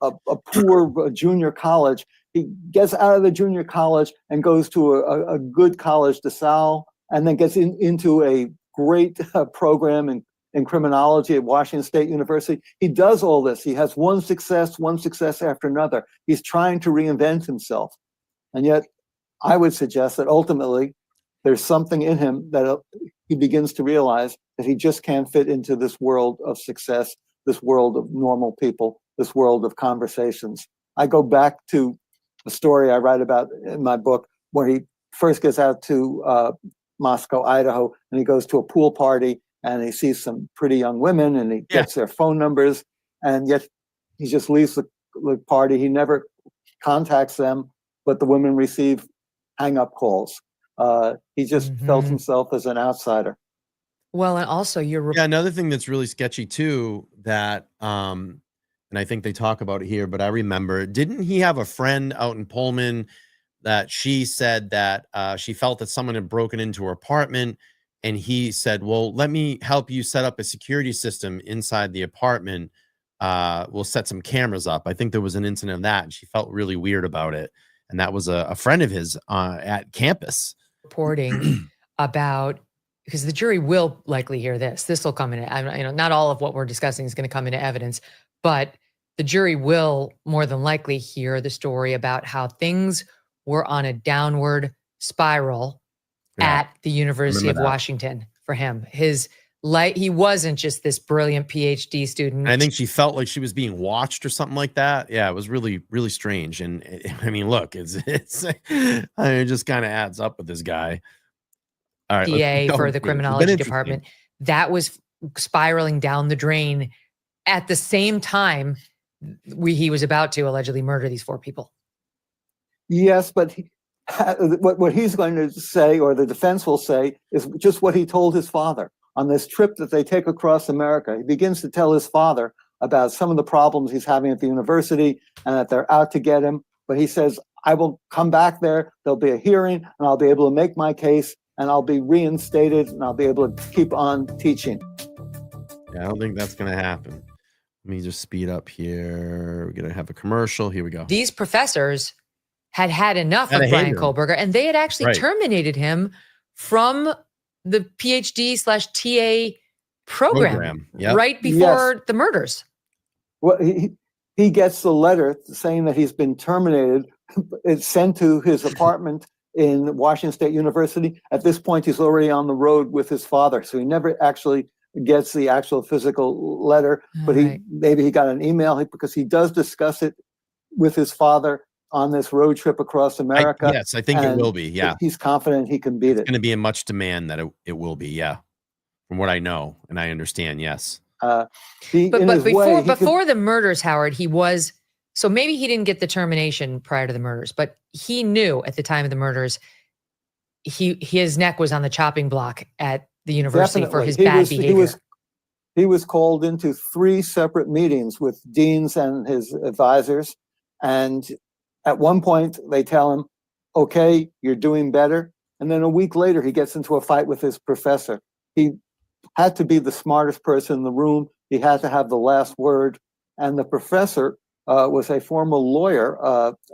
a poor junior college. He gets out of the junior college and goes to a good college, DeSalle, and then gets into a great program in criminology at Washington State University. He does all this. He has one success after another. He's trying to reinvent himself. And yet I would suggest that ultimately there's something in him that he begins to realize that he just can't fit into this world of success, this world of normal people, this world of conversations. I go back to the story I write about in my book where he first gets out to Moscow, Idaho, and he goes to a pool party and he sees some pretty young women and he gets their phone numbers, and yet he just leaves the party. He never contacts them, but the women receive hang-up calls. He just felt himself as an outsider. Well, and also another thing that's really sketchy too, that and I think they talk about it here, but I remember, didn't he have a friend out in Pullman that she said that she felt that someone had broken into her apartment, and he said, well, let me help you set up a security system inside the apartment. We'll set some cameras up. I think there was an incident of that, and she felt really weird about it. And that was a friend of his at campus. Reporting about, because the jury will likely hear this. This will come in, not all of what we're discussing is going to come into evidence, but the jury will more than likely hear the story about how things were on a downward spiral at the University of Washington for him. He wasn't just this brilliant PhD student. And I think she felt like she was being watched or something like that. Yeah, it was really, really strange. And I mean, look, it just kind of adds up with this guy. All right, DA for the criminology department that was spiraling down the drain at the same time he was about to allegedly murder these 4 people. Yes, but what he's going to say, or the defense will say, is just what he told his father on this trip that they take across America. He begins to tell his father about some of the problems he's having at the university and that they're out to get him. But he says, I will come back there. There'll be a hearing and I'll be able to make my case and I'll be reinstated and I'll be able to keep on teaching. Yeah, I don't think that's going to happen. Let me just speed up here. We're going to have a commercial. Here we go. These professors had enough of Bryan Kohberger, and they had actually terminated him from the PhD/TA program. Right before the murders. Well, he gets the letter saying that he's been terminated. It's sent to his apartment in Washington State University. At this point, he's already on the road with his father, so he never actually gets the actual physical letter. But maybe he got an email, because he does discuss it with his father on this road trip across America. Yes, I think it will be. Yeah, he's confident he can beat it. It's going to be in much demand that it will be. Yeah, from what I know and I understand. Yes. But before the murders, Howard, he was, so maybe he didn't get the termination prior to the murders, but he knew at the time of the murders, his neck was on the chopping block at the university for his bad behavior. He was called into 3 separate meetings with deans and his advisors, and at one point they tell him, okay, you're doing better. And then a week later, he gets into a fight with his professor. He had to be the smartest person in the room. He had to have the last word. And the professor was a former lawyer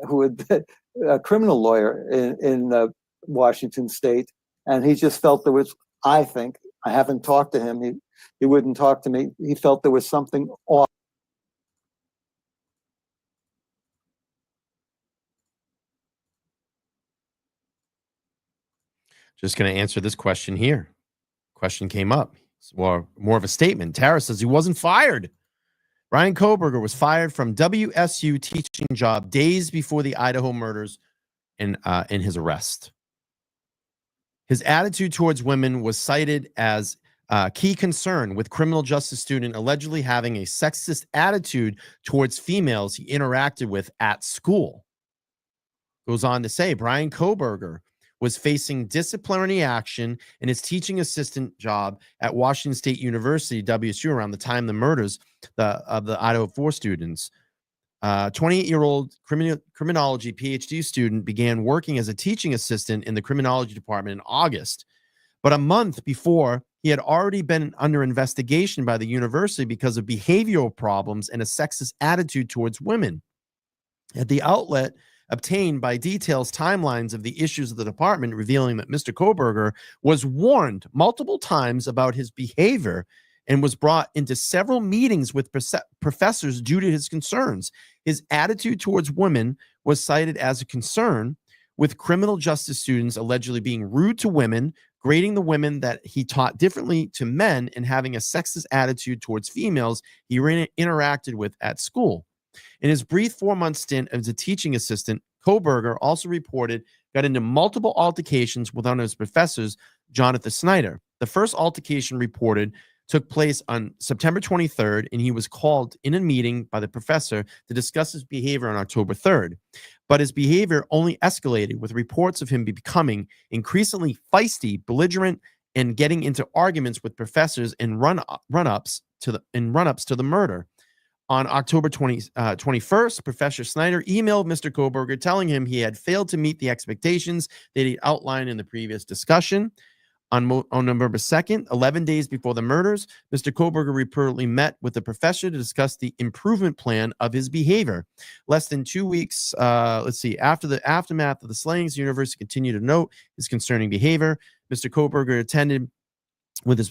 who had been a criminal lawyer in Washington State. And he just felt there was, I think, I haven't talked to him. He wouldn't talk to me. He felt there was something off. Just going to answer this question here. Question came up. Or more of a statement. Tara says he wasn't fired. Bryan Kohberger was fired from WSU teaching job days before the Idaho murders and in his arrest. His attitude towards women was cited as a key concern, with criminal justice student allegedly having a sexist attitude towards females he interacted with at school. Goes on to say Bryan Kohberger was facing disciplinary action in his teaching assistant job at Washington State University, WSU, around the time the murders of the Idaho 4 students. 28-year-old criminology PhD student began working as a teaching assistant in the criminology department in August. But a month before, he had already been under investigation by the university because of behavioral problems and a sexist attitude towards women. At the outlet obtained by details timelines of the issues of the department, revealing that Mr. Kohberger was warned multiple times about his behavior and was brought into several meetings with professors due to his concerns. His attitude towards women was cited as a concern, with criminal justice students allegedly being rude to women, grading the women that he taught differently to men, and having a sexist attitude towards females he interacted with at school. In his brief 4-month stint as a teaching assistant, Kohberger also reported got into multiple altercations with one of his professors, Jonathan Snyder. The first altercation reported took place on September 23rd, and he was called in a meeting by the professor to discuss his behavior on October 3rd. But his behavior only escalated, with reports of him becoming increasingly feisty, belligerent, and getting into arguments with professors in run-ups to the murder. On October 21st, Professor Snyder emailed Mr. Kohberger telling him he had failed to meet the expectations that he outlined in the previous discussion. On November 2nd, 11 days before the murders, Mr. Kohberger reportedly met with the professor to discuss the improvement plan of his behavior. Less than 2 weeks, after the aftermath of the slayings, the university continued to note his concerning behavior. Mr. Kohberger attended with his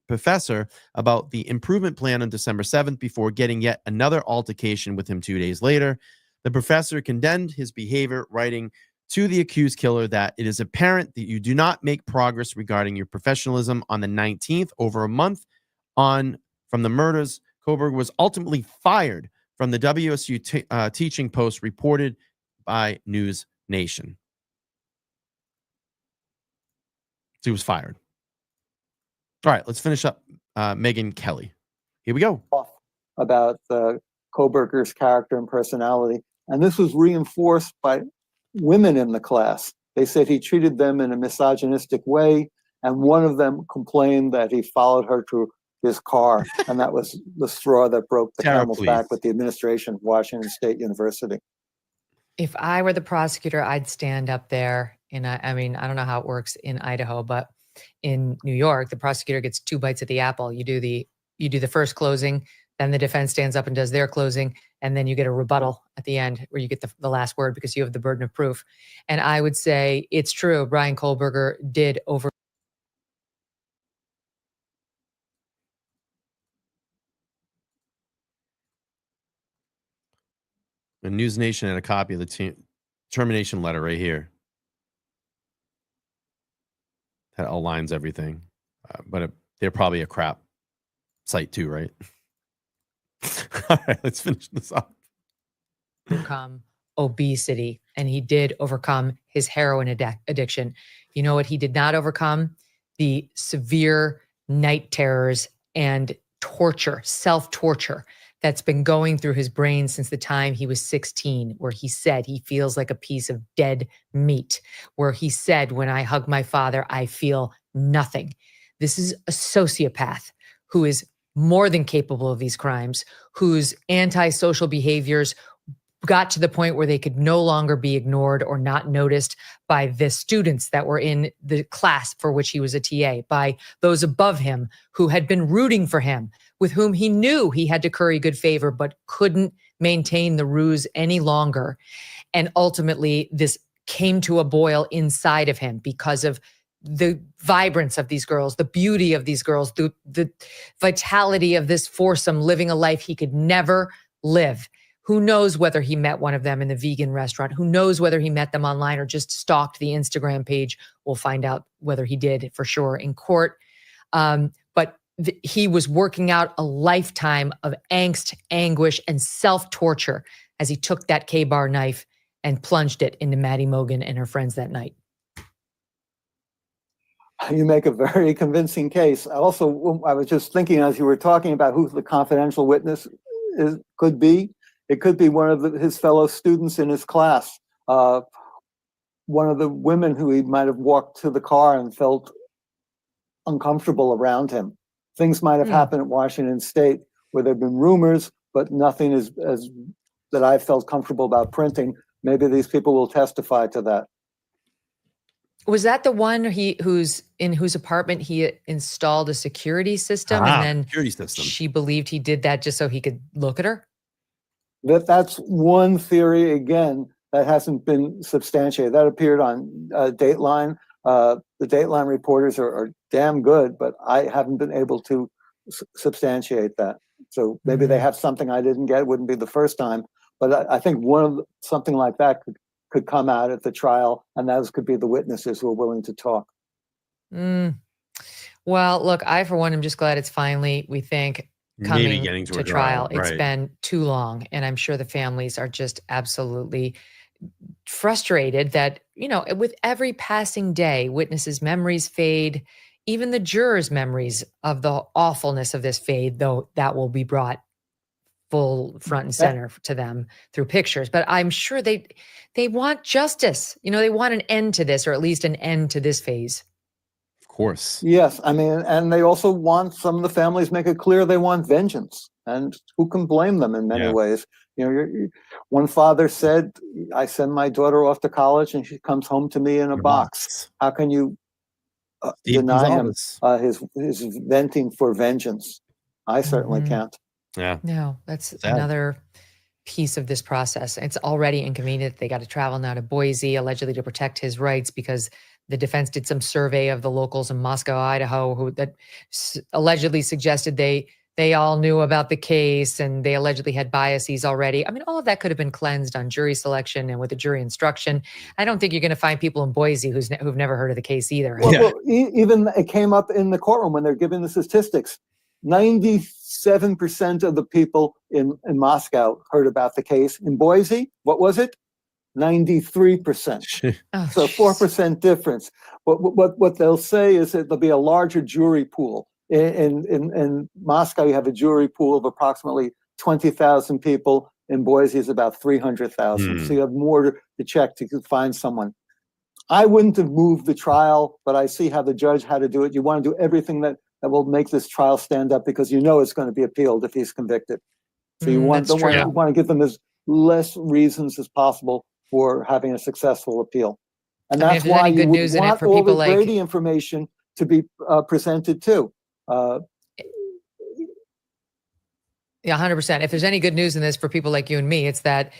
professor about the improvement plan on December 7th before getting yet another altercation with him 2 days later. The professor condemned his behavior, writing to the accused killer that it is apparent that you do not make progress regarding your professionalism. On the 19th, over a month from the murders, Kohberger was ultimately fired from the WSU teaching post, reported by News Nation. So he was fired. All right, let's finish up Megyn Kelly. Here we go. About Kohberger's character and personality. And this was reinforced by women in the class. They said he treated them in a misogynistic way, and one of them complained that he followed her to his car, and that was the straw that broke the camel's back with the administration of Washington State University. If I were the prosecutor, I'd stand up there, and I mean, I don't know how it works in Idaho, but in New York, the prosecutor gets 2 bites at the apple. You do the first closing, then the defense stands up and does their closing, and then you get a rebuttal at the end where you get the last word because you have the burden of proof. And I would say it's true. Bryan Kohberger did over. The News Nation had a copy of the termination letter right here. That aligns everything. But they're probably a crap site too, right? All right, let's finish this up. Overcome obesity, and he did overcome his heroin addiction. You know what he did not overcome? The severe night terrors and torture, self-torture that's been going through his brain since the time he was 16, where he said he feels like a piece of dead meat, where he said, when I hug my father, I feel nothing. This is a sociopath who is more than capable of these crimes, whose antisocial behaviors got to the point where they could no longer be ignored or not noticed by the students that were in the class for which he was a TA, by those above him who had been rooting for him, with whom he knew he had to curry good favor, but couldn't maintain the ruse any longer. And ultimately, this came to a boil inside of him because of the vibrance of these girls, the beauty of these girls, the vitality of this foursome living a life he could never live. Who knows whether he met one of them in the vegan restaurant? Who knows whether he met them online or just stalked the Instagram page? We'll find out whether he did for sure in court. But he was working out a lifetime of angst, anguish, and self-torture as he took that K-bar knife and plunged it into Maddie Mogan and her friends that night. You make a very convincing case. Also, I was just thinking as you were talking about who the confidential witness could be. It could be one of his fellow students in his class. One of the women who he might have walked to the car and felt uncomfortable around him. Things might have happened at Washington State where there have been rumors, but nothing is as that I felt comfortable about printing. Maybe these people will testify to that. Was that the one whose apartment he installed a security system, and then security system. She believed he did that just so he could look at her? That's one theory, again, that hasn't been substantiated. That appeared on Dateline. The Dateline reporters are damn good, but I haven't been able to substantiate that. So maybe they have something I didn't get. It wouldn't be the first time. But I think something like that could come out at the trial, and those could be the witnesses who are willing to talk. Well, look, I, for one, am just glad it's finally, we think, coming getting to a trial. Right. It's been too long, and I'm sure the families are just absolutely frustrated that with every passing day, witnesses' memories fade. Even the jurors' memories of the awfulness of this fade, though that will be brought full front and center to them through pictures. But I'm sure they want justice. They want an end to this, or at least an end to this phase. Of course. Yes, I mean, and they also want, some of the families make it clear they want vengeance, and who can blame them in many ways? One father said, "I send my daughter off to college, and she comes home to me in a box." How can you deny him his venting for vengeance? I certainly can't. Yeah. No, that's another piece of this process. It's already inconvenient. They got to travel now to Boise, allegedly to protect his rights, because the defense did some survey of the locals in Moscow, Idaho, that allegedly suggested they all knew about the case, and they allegedly had biases already. I mean, all of that could have been cleansed on jury selection and with a jury instruction. I don't think you're going to find people in Boise who've never heard of the case either. Well, even it came up in the courtroom when they're giving the statistics. 97% of the people in Moscow heard about the case. In Boise, what was it? 93%. Oh, so 4% difference. What they'll say is that there'll be a larger jury pool. In Moscow, you have a jury pool of approximately 20,000 people. In Boise, is about 300,000. So you have more to check to find someone. I wouldn't have moved the trial, but I see how the judge had to do it. You want to do everything that will make this trial stand up, because it's going to be appealed if he's convicted. So you want to give them as less reasons as possible for having a successful appeal. And that's why you would want all the Brady information to be presented too. Yeah, 100%. If there's any good news in this for people like you and me, it's that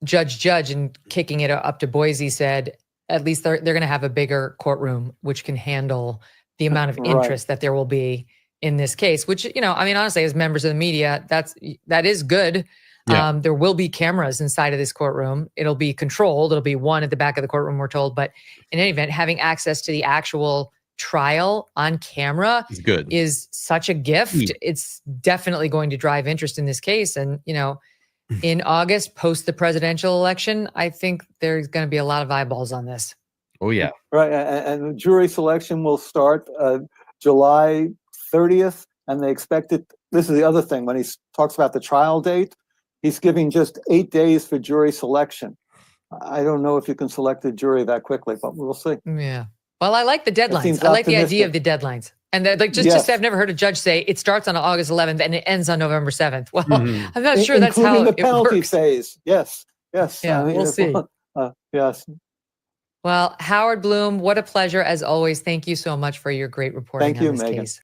Judge, in kicking it up to Boise, said at least they're going to have a bigger courtroom, which can handle the amount of interest that there will be in this case, which, honestly, as members of the media, that is good. Yeah. There will be cameras inside of this courtroom. It'll be controlled. It'll be one at the back of the courtroom, we're told. But in any event, having access to the actual trial on camera is such a gift. It's definitely going to drive interest in this case. And, in August, post the presidential election, I think there's going to be a lot of eyeballs on this. Oh, yeah. Right. And the jury selection will start July 30th. And they expect it. This is the other thing. When he talks about the trial date, he's giving just 8 days for jury selection. I don't know if you can select a jury that quickly, but we'll see. Yeah. Well, I like the deadlines. I like the idea of the deadlines. And just I've never heard a judge say it starts on August 11th and it ends on November 7th. Well, I'm not sure that's how the penalty it works. Phase. Yes. Yeah, we'll see. Yes. Well, Howard Bloom, what a pleasure as always. Thank you so much for your great reporting on this case.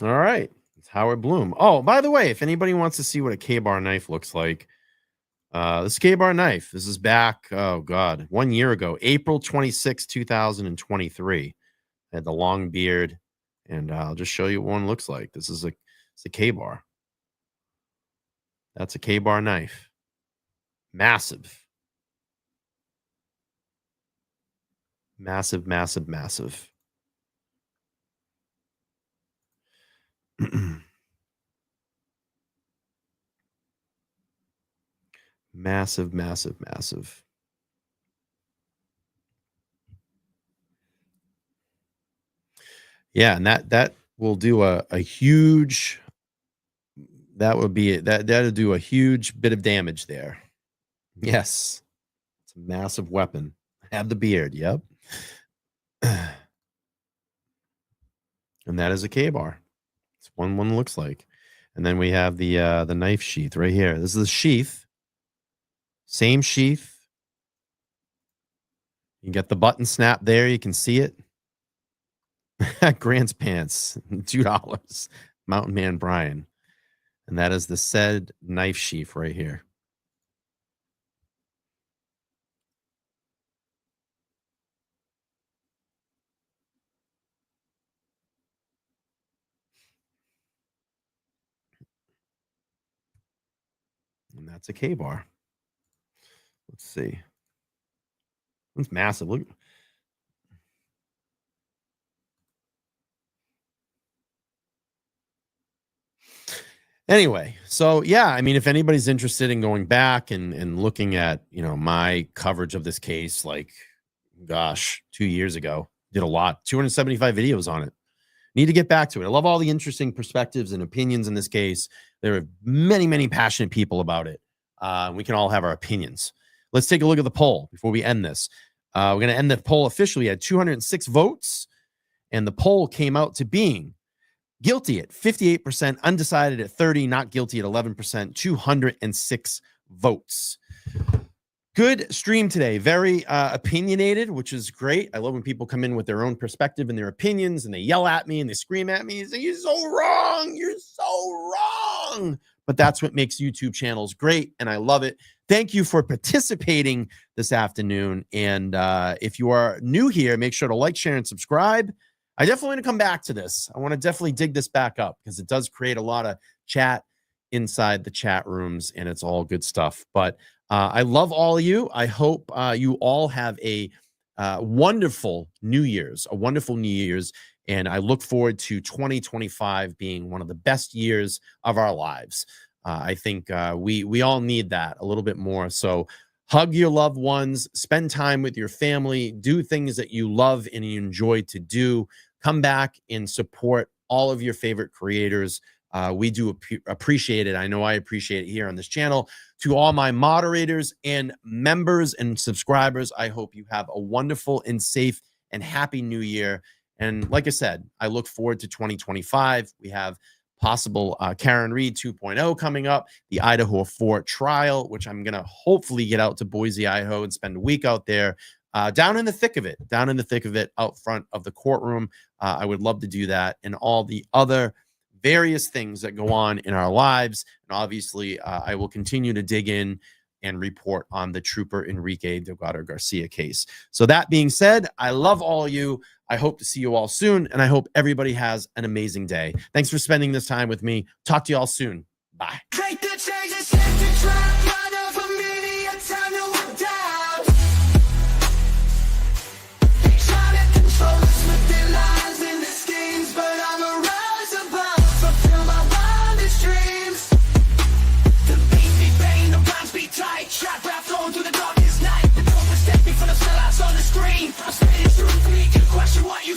All right. It's Howard Bloom. Oh, by the way, if anybody wants to see what a K-bar knife looks like, this K-bar knife, this is back, 1 year ago, April 26, 2023. I had the long beard, and I'll just show you what one looks like. This is it's a K-bar. That's a K-bar knife. Massive. Massive, massive, massive. Massive, massive, massive. Yeah, and that will do a huge, that'll do a huge bit of damage there. Yes. It's a massive weapon. Have the beard, yep. And that is a K-bar. It's one looks like. And then we have the knife sheath right here. This is the sheath. Same sheath. You get the button snap there. You can see it. Grant's Pants, $2. Mountain Man Bryan. And that is the said knife sheath right here. And that's a K-bar. Let's see. It's massive. Look. Anyway, so yeah, I mean, if anybody's interested in going back and looking at, my coverage of this case, like, gosh, 2 years ago. Did a lot, 275 videos on it. Need to get back to it. I love all the interesting perspectives and opinions in this case. There are many, many passionate people about it. We can all have our opinions. Let's take a look at the poll before we end this. We're going to end the poll officially at 206 votes. And the poll came out to being guilty at 58%, undecided at 30%, not guilty at 11%, 206 votes. Good stream today. Very opinionated, which is great. I love when people come in with their own perspective and their opinions, and they yell at me and they scream at me and say, "You're so wrong. You're so wrong." But that's what makes YouTube channels great, and I love it. Thank you for participating this afternoon. And if you are new here, make sure to like, share, and subscribe. I definitely want to come back to this. I want to definitely dig this back up because it does create a lot of chat inside the chat rooms, and it's all good stuff. But I love all of you. I hope you all have a wonderful New Year's, and I look forward to 2025 being one of the best years of our lives. I think we all need that a little bit more. So hug your loved ones, spend time with your family, do things that you love and you enjoy to do. Come back and support all of your favorite creators. We do appreciate it. I know I appreciate it here on this channel. To all my moderators and members and subscribers, I hope you have a wonderful and safe and happy new year. And like I said, I look forward to 2025. We have possible Karen Reed 2.0 coming up, the Idaho 4 trial, which I'm going to hopefully get out to Boise, Idaho and spend a week out there, down in the thick of it, out front of the courtroom. I would love to do that, and all the other various things that go on in our lives. And obviously, I will continue to dig in and report on the Trooper Enrique Delgado Garcia case. So that being said, I love all of you. I hope to see you all soon, and I hope everybody has an amazing day. Thanks for spending this time with me. Talk to you all soon. Bye. Trap rap flowing through the darkest night. The dope is stepping for the sellouts on the screen. I'm spitting truth, we can question what you